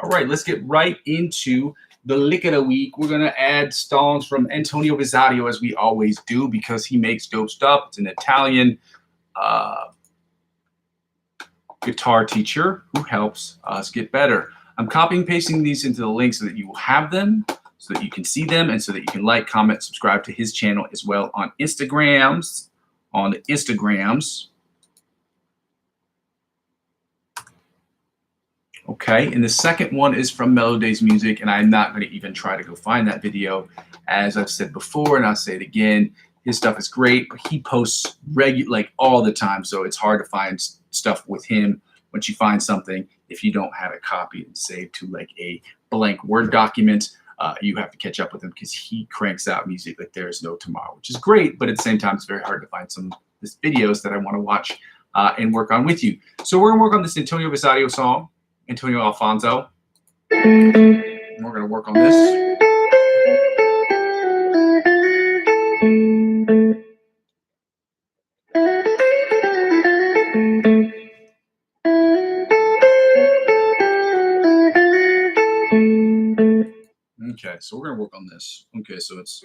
All right, let's get right into the lick of the week. We're going to add songs from Antonio Bizzadio, as we always do, because he makes dope stuff. It's an Italian guitar teacher who helps us get better. I'm copying and pasting these into the link so that you will have them, so that you can see them, and so that you can like, comment, subscribe to his channel as well on Instagrams. Okay, and the second one is from Mellow Days Music, and I'm not going to even try to go find that video. As I've said before, and I'll say it again, his stuff is great, but he posts like all the time, so it's hard to find stuff with him once you find something if you don't have it copied and saved to like a blank Word document. you have to catch up with him because he cranks out music like there is no tomorrow, which is great. But at the same time, it's very hard to find some videos that I want to watch and work on with you. So we're going to work on this Antonio Visadio song, Antonio Alfonso. And we're going to work on this. Okay, so we're going to work on this. Okay, so it's...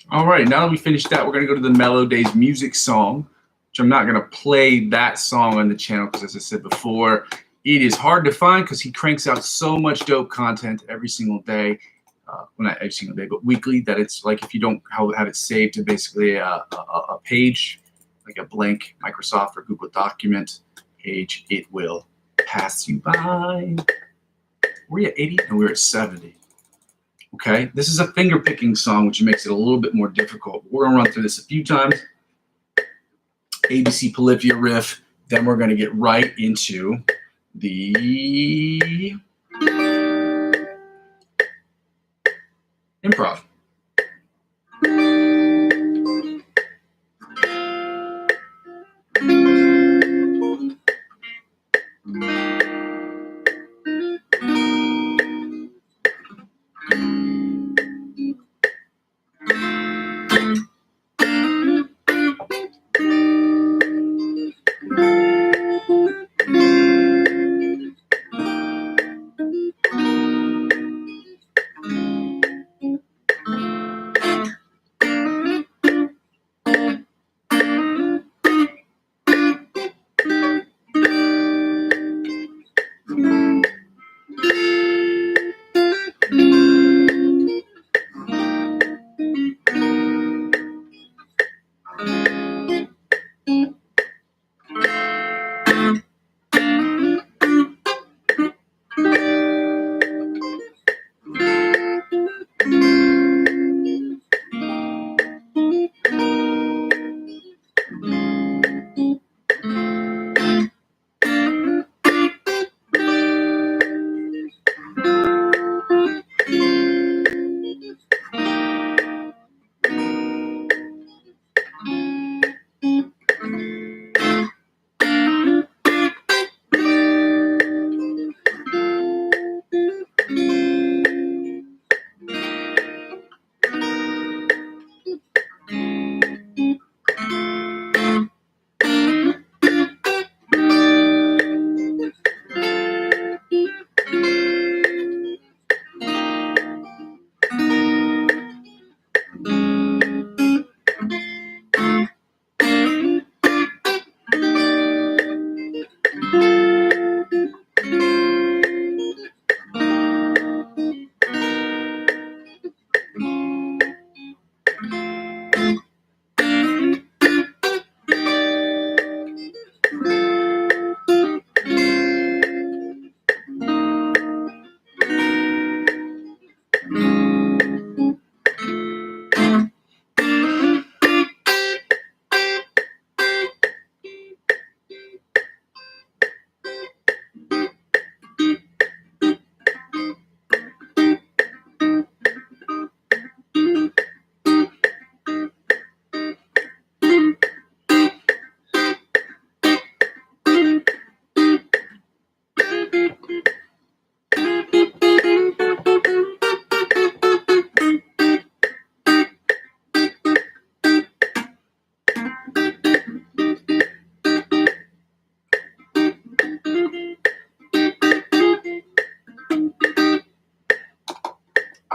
All right, now that we finished that, we're going to go to the Mellow Days music song, which I'm not going to play that song on the channel because, as I said before, it is hard to find because he cranks out so much dope content every single day. Well, not every single day, but weekly, that it's like if you don't have it saved to basically a page, like a blank Microsoft or Google document page, it will pass you by. Were you at 80? No, we were at 70. Okay, this is a finger picking song, which makes it a little bit more difficult. We're going to run through this a few times. ABC Polyphia riff. Then we're going to get right into the improv.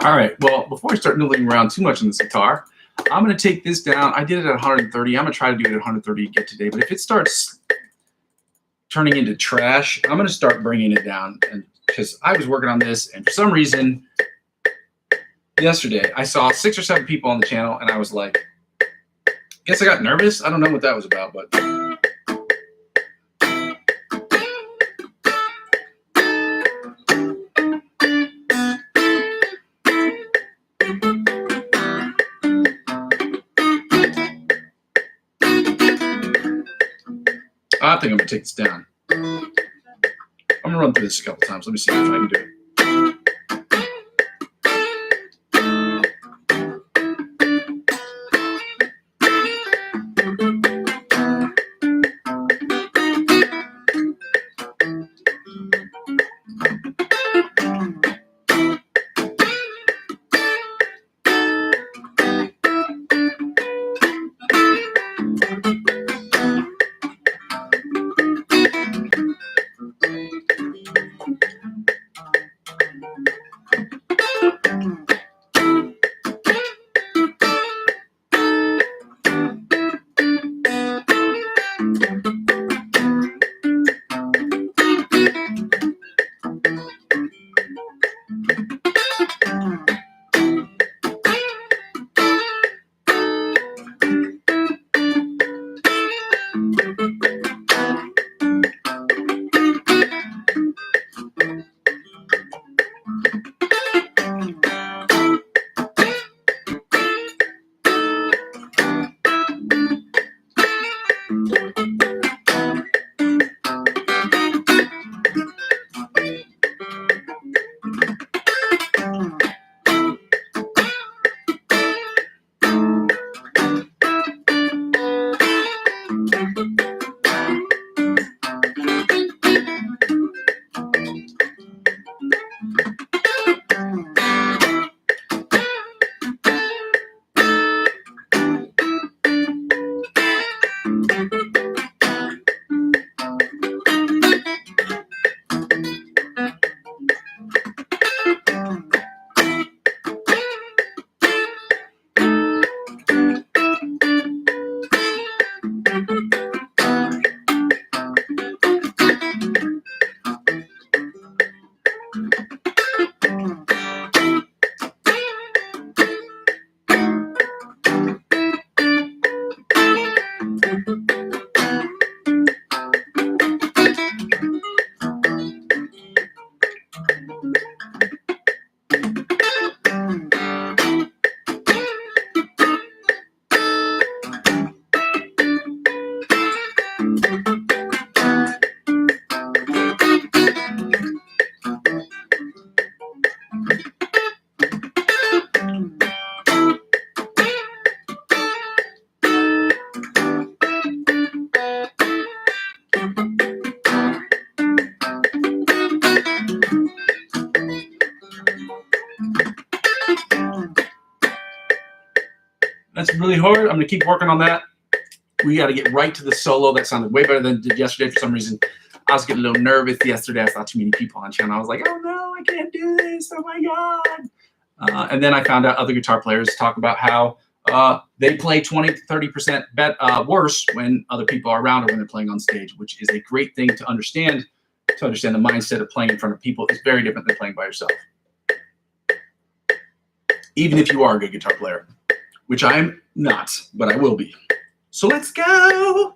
All right, well, before I start noodling around too much on this guitar, I'm going to take this down. I did it at 130. I'm going to try to do it at 130 again today. But if it starts turning into trash, I'm going to start bringing it down. And because I was working on this, and for some reason, yesterday, I saw 6 or 7 people on the channel, and I was like, I guess I got nervous. I don't know what that was about, but... I think I'm going to take this down. I'm going to run through this a couple times. Let me see if I can do it. That's really hard. I'm going to keep working on that. We got to get right to the solo. That sounded way better than it did yesterday. For some reason, I was getting a little nervous yesterday. I saw too many people on the channel. I was like, oh no, I can't do this. Oh my God. And then I found out other guitar players talk about how they play 20 to 30% worse when other people are around or when they're playing on stage, which is a great thing to understand. To understand the mindset of playing in front of people is very different than playing by yourself. Even if you are a good guitar player, which I'm not, but I will be. So let's go.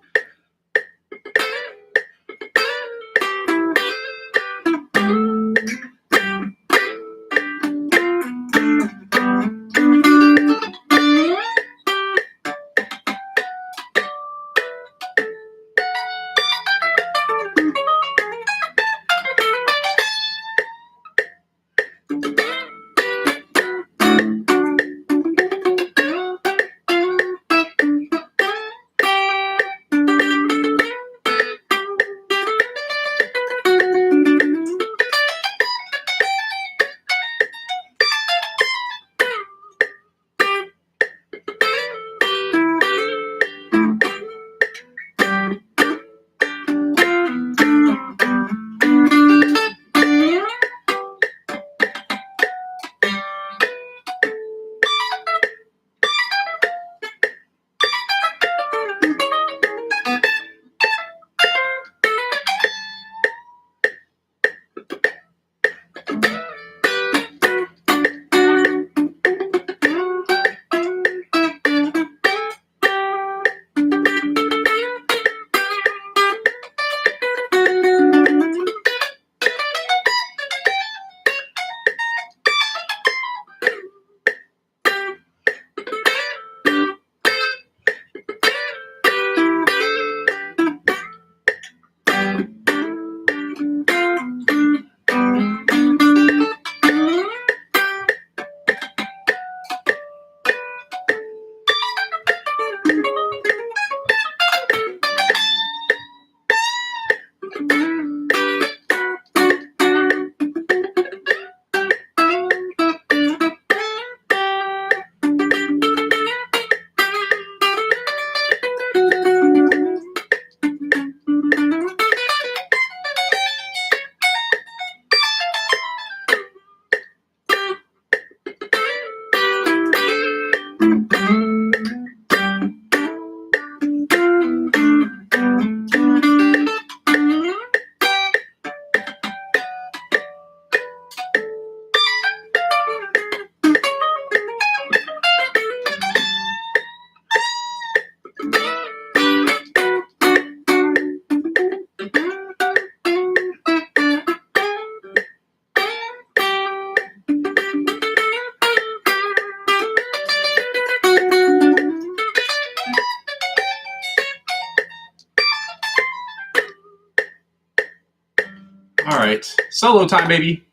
Solo time, baby.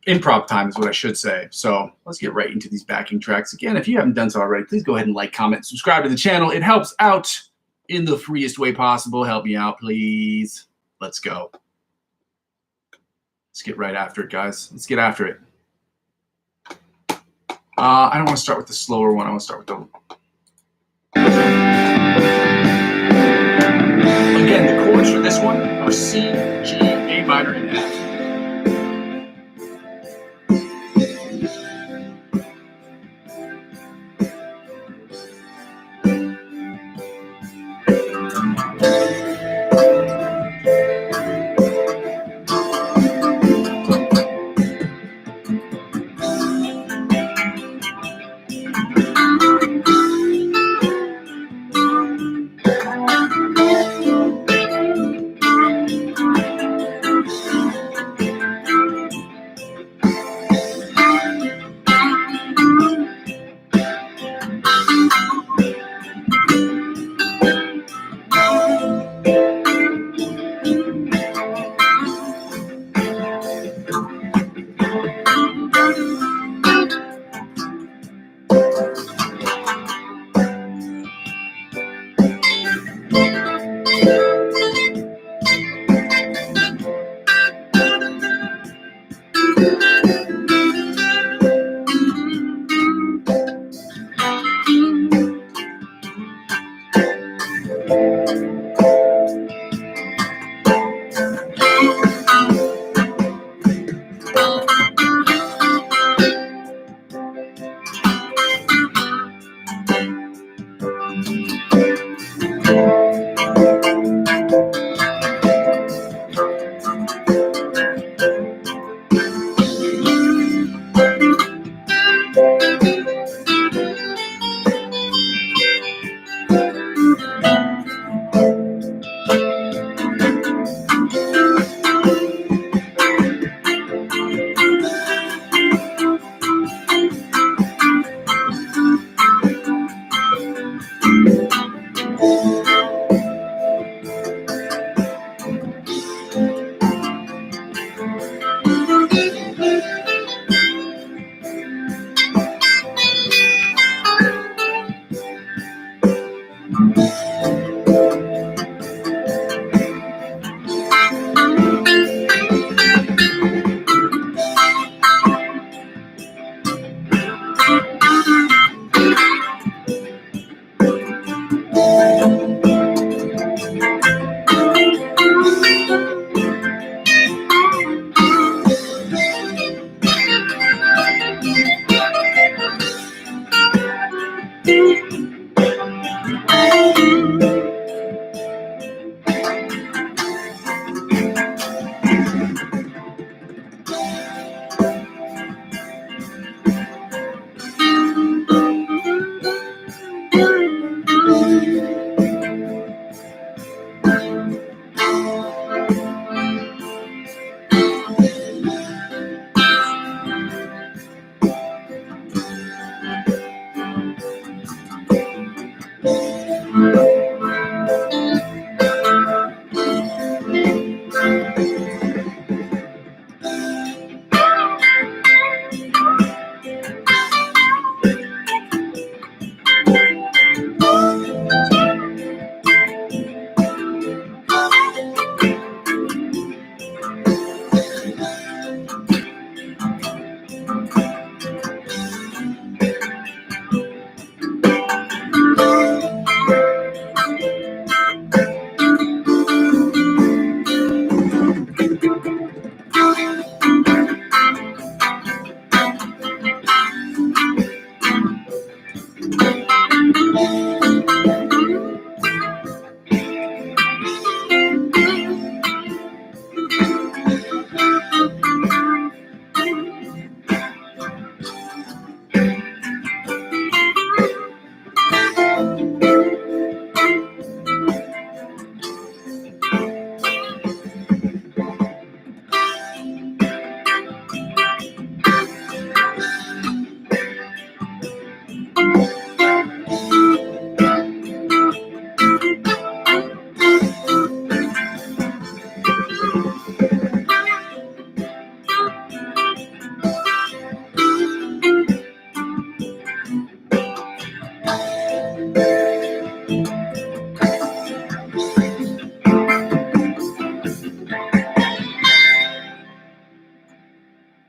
Improv time is what I should say. So let's get right into these backing tracks. Again, if you haven't done so already, please go ahead and like, comment, subscribe to the channel. It helps out in the freest way possible. Help me out, please. Let's go. Let's get right after it, guys. Let's get after it. I don't want to start with the slower one. I want to start with the... Again, the chords for this one are C, G, A minor, and F.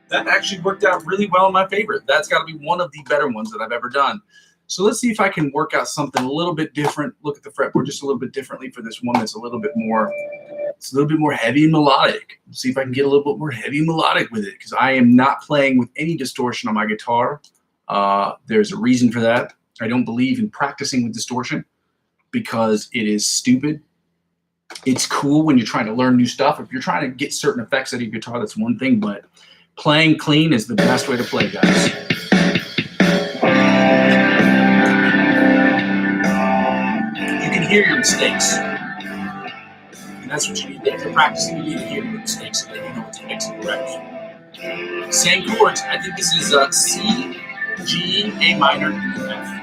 that actually worked out really well in my favor. That's got to be one of the better ones that I've ever done. So let's see if I can work out something a little bit different. Look at the fretboard just a little bit differently for this one that's a little bit more, it's a little bit more heavy and melodic. Let's see if I can get a little bit more heavy and melodic with it, because I am not playing with any distortion on my guitar. There's a reason for that. I don't believe in practicing with distortion because it is stupid. It's cool when you're trying to learn new stuff. If you're trying to get certain effects out of your guitar, that's one thing, but playing clean is the best way to play, guys. You can hear your mistakes. And that's what you need. If you're practicing, you need to hear your mistakes so that you know what to fix and correct. Same chords. I think this is C, G, A minor, and F.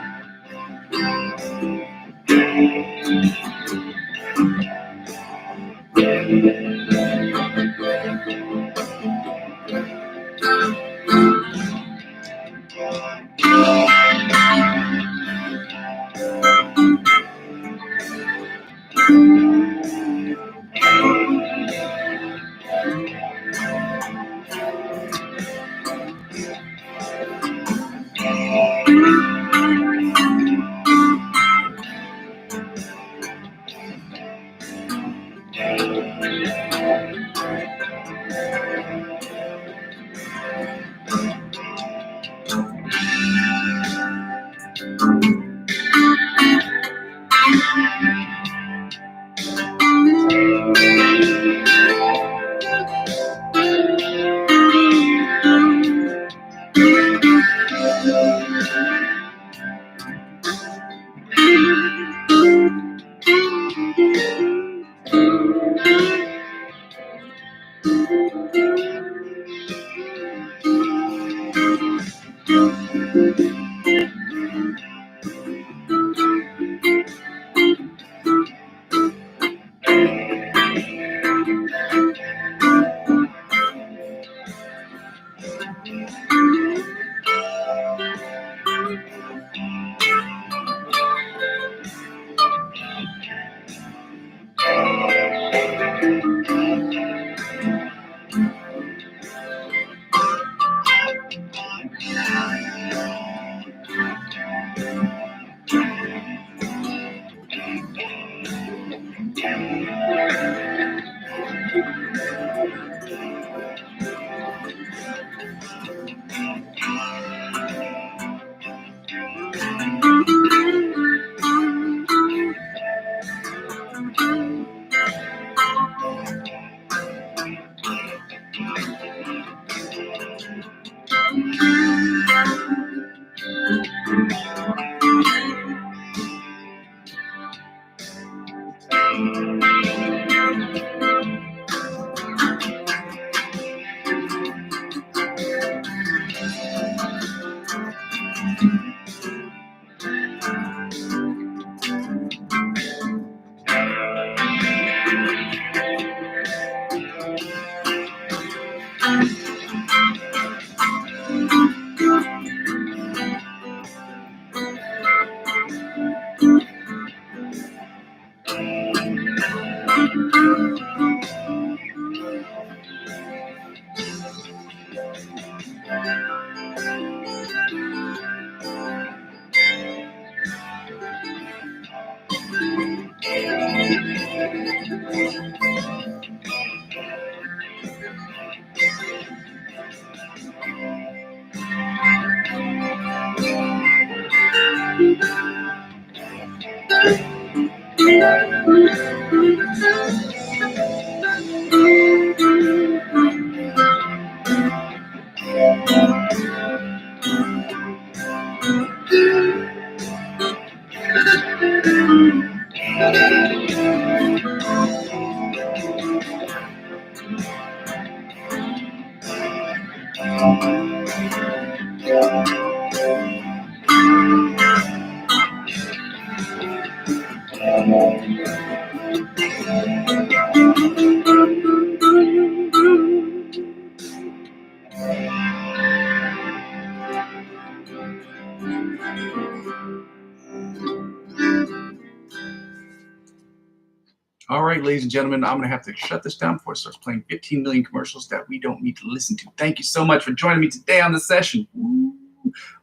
All right, ladies and gentlemen, I'm going to have to shut this down before it starts playing 15 million commercials that we don't need to listen to. Thank you so much for joining me today on the session.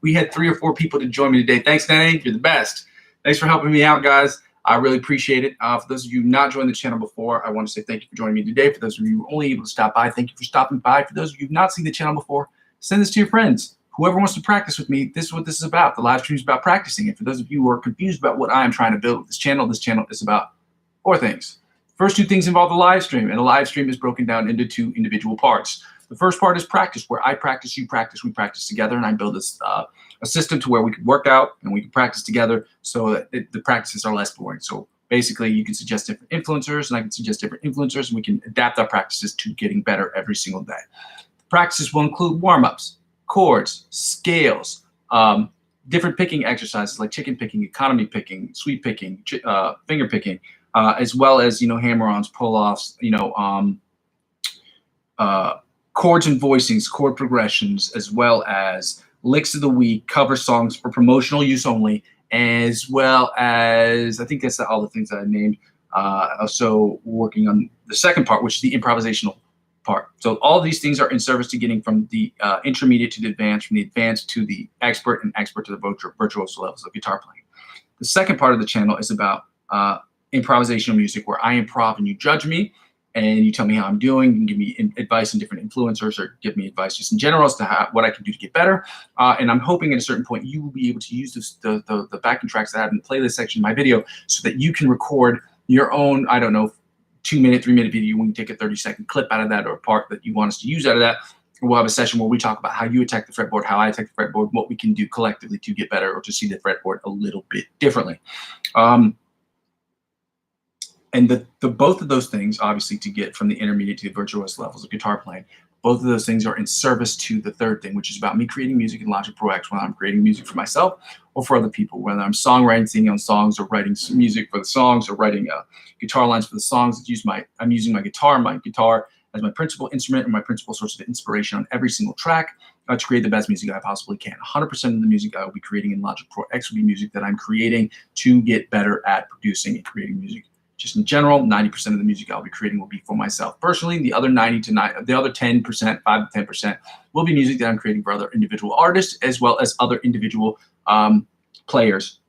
We had 3 or 4 people to join me today. Thanks, Nanny. You're the best. Thanks for helping me out, guys. I really appreciate it. For those of you not joined the channel before, I want to say thank you for joining me today. For those of you who were only able to stop by, thank you for stopping by. For those of you who have not seen the channel before, send this to your friends. Whoever wants to practice with me, this is what this is about. The live stream is about practicing. And for those of you who are confused about what I am trying to build with this channel is about 4 things. First 2 things involve the live stream, and the live stream is broken down into 2 individual parts. The first part is practice, where I practice, you practice, we practice together, and I build a system to where we can work out and we can practice together so that the practices are less boring. So basically, you can suggest different influencers, and I can suggest different influencers, and we can adapt our practices to getting better every single day. The practices will include warm-ups, chords, scales, different picking exercises like chicken picking, economy picking, sweep picking, finger picking, as well as, hammer-ons, pull-offs, chords and voicings, chord progressions, as well as licks of the week, cover songs for promotional use only, as well as, I think that's all the things that I named. Also working on the second part, which is the improvisational part. So all of these things are in service to getting from the intermediate to the advanced, from the advanced to the expert, and expert to the virtuoso levels of guitar playing. The second part of the channel is about improvisational music, where I improv and you judge me and you tell me how I'm doing and give me advice on different influencers, or give me advice just in general as to what I can do to get better. And I'm hoping at a certain point you will be able to use the backing tracks that I have in the playlist section of my video so that you can record your own, 2-minute, 3-minute video. When you take a 30-second clip out of that, or a part that you want us to use out of that, we'll have a session where we talk about how you attack the fretboard, how I attack the fretboard, what we can do collectively to get better or to see the fretboard a little bit differently. And both of those things, obviously, to get from the intermediate to the virtuoso levels of guitar playing, both of those things are in service to the third thing, which is about me creating music in Logic Pro X, when I'm creating music for myself or for other people, whether I'm songwriting, singing on songs, or writing some music for the songs, or writing guitar lines for the songs. I'm using my guitar as my principal instrument and my principal source of inspiration on every single track to create the best music I possibly can. 100% of the music I will be creating in Logic Pro X will be music that I'm creating to get better at producing and creating music. Just in general, 90% of the music I'll be creating will be for myself personally. The other 10%, 5 to 10%, will be music that I'm creating for other individual artists, as well as other individual players,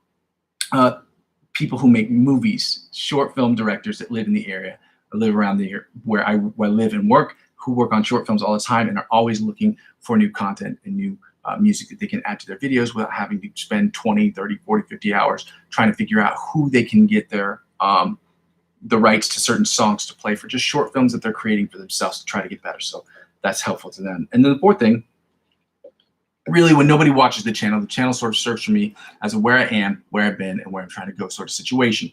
people who make movies, short film directors that live in the area, or live around where I live and work, who work on short films all the time and are always looking for new content and new music that they can add to their videos without having to spend 20, 30, 40, 50 hours trying to figure out who they can get their the rights to certain songs to play for just short films that they're creating for themselves to try to get better. So that's helpful to them. And then the fourth thing, really, when nobody watches the channel sort of serves for me as a where I am, where I've been, and where I'm trying to go sort of situation.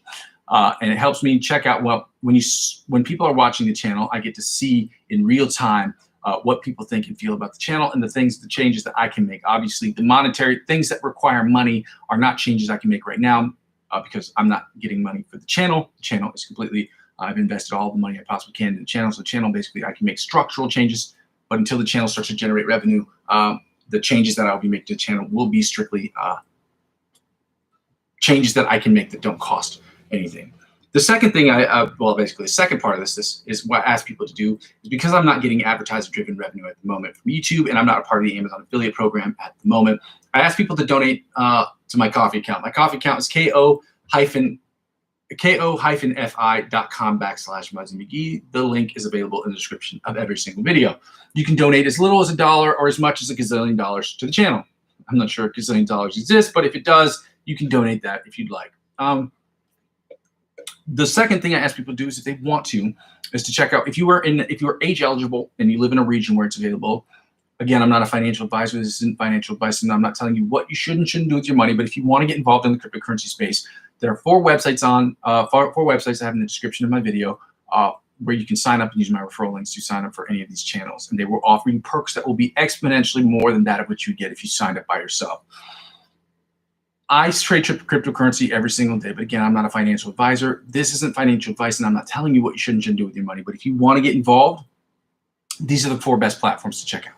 And it helps me check out, when people are watching the channel, I get to see in real time what people think and feel about the channel, and the changes that I can make. Obviously, the monetary things that require money are not changes I can make right now, because I'm not getting money for the channel. The channel is completely, I've invested all the money I possibly can in the channel. So the channel, basically, I can make structural changes, but until the channel starts to generate revenue, the changes that I'll be making to the channel will be strictly changes that I can make that don't cost anything. The second thing basically the second part of this is what I ask people to do, is because I'm not getting advertiser-driven revenue at the moment from YouTube, and I'm not a part of the Amazon affiliate program at the moment, I ask people to donate to my Ko-fi account. My Ko-fi account is ko-fi.com/Muzzy McGee. The link is available in the description of every single video. You can donate as little as $1 or as much as $1 gazillion to the channel. I'm not sure if $1 gazillion exists, but if it does, you can donate that if you'd like. The second thing I ask people to do is, if they want to, is to check out, if you are age eligible and you live in a region where it's available. Again, I'm not a financial advisor. This isn't financial advice, and I'm not telling you what you should and shouldn't do with your money. But if you want to get involved in the cryptocurrency space, there are 4 websites I have in the description of my video where you can sign up and use my referral links to sign up for any of these channels, and they will offer you perks that will be exponentially more than that of what you get if you signed up by yourself. I trade cryptocurrency every single day, but again, I'm not a financial advisor. This isn't financial advice, and I'm not telling you what you should and shouldn't do with your money. But if you want to get involved, these are the 4 best platforms to check out.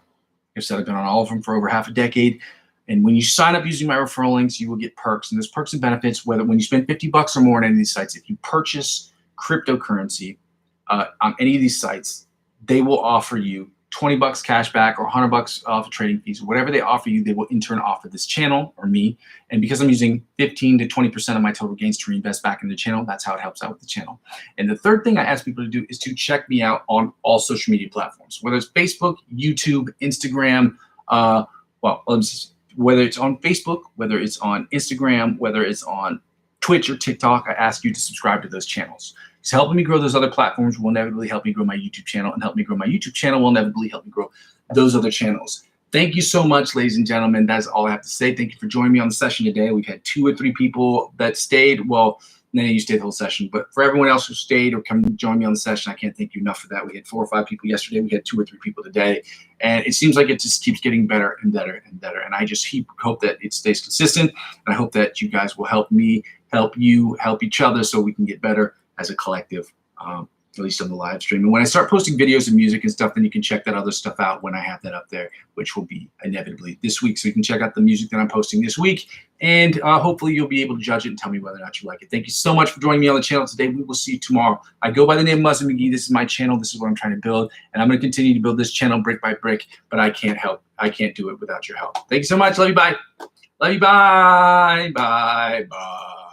I've said I've been on all of them for over half a decade. And when you sign up using my referral links, you will get perks. And there's perks and benefits, whether when you spend $50 or more on any of these sites. If you purchase cryptocurrency on any of these sites, they will offer you $20 cash back or $100 off of trading fees. Whatever they offer you, they will in turn offer this channel or me. And because I'm using 15 to 20% of my total gains to reinvest back in the channel, that's how it helps out with the channel. And the third thing I ask people to do is to check me out on all social media platforms, whether it's Facebook, YouTube, Instagram, whether it's on Facebook, whether it's on Instagram, whether it's on Twitch or TikTok, I ask you to subscribe to those channels. So helping me grow those other platforms will inevitably help me grow my YouTube channel, and help me grow my YouTube channel will inevitably help me grow those other channels. Thank you so much, ladies and gentlemen. That's all I have to say. Thank you for joining me on the session today. We've had 2 or 3 people that stayed. Well, none of you stayed the whole session, but for everyone else who stayed or come join me on the session, I can't thank you enough for that. We had 4 or 5 people yesterday. We had 2 or 3 people today, and it seems like it just keeps getting better and better and better. And I just hope that it stays consistent, and I hope that you guys will help me, help you, help each other, so we can get better as a collective, at least on the live stream. And when I start posting videos and music and stuff, then you can check that other stuff out when I have that up there, which will be inevitably this week. So you can check out the music that I'm posting this week, and hopefully you'll be able to judge it and tell me whether or not you like it. Thank you so much for joining me on the channel today. We will see you tomorrow. I go by the name of Muzzy McGee. This is my channel. This is what I'm trying to build, and I'm going to continue to build this channel brick by brick, but I can't do it without your help. Thank you so much. Love you. Bye. Love you. Bye. Bye. Bye.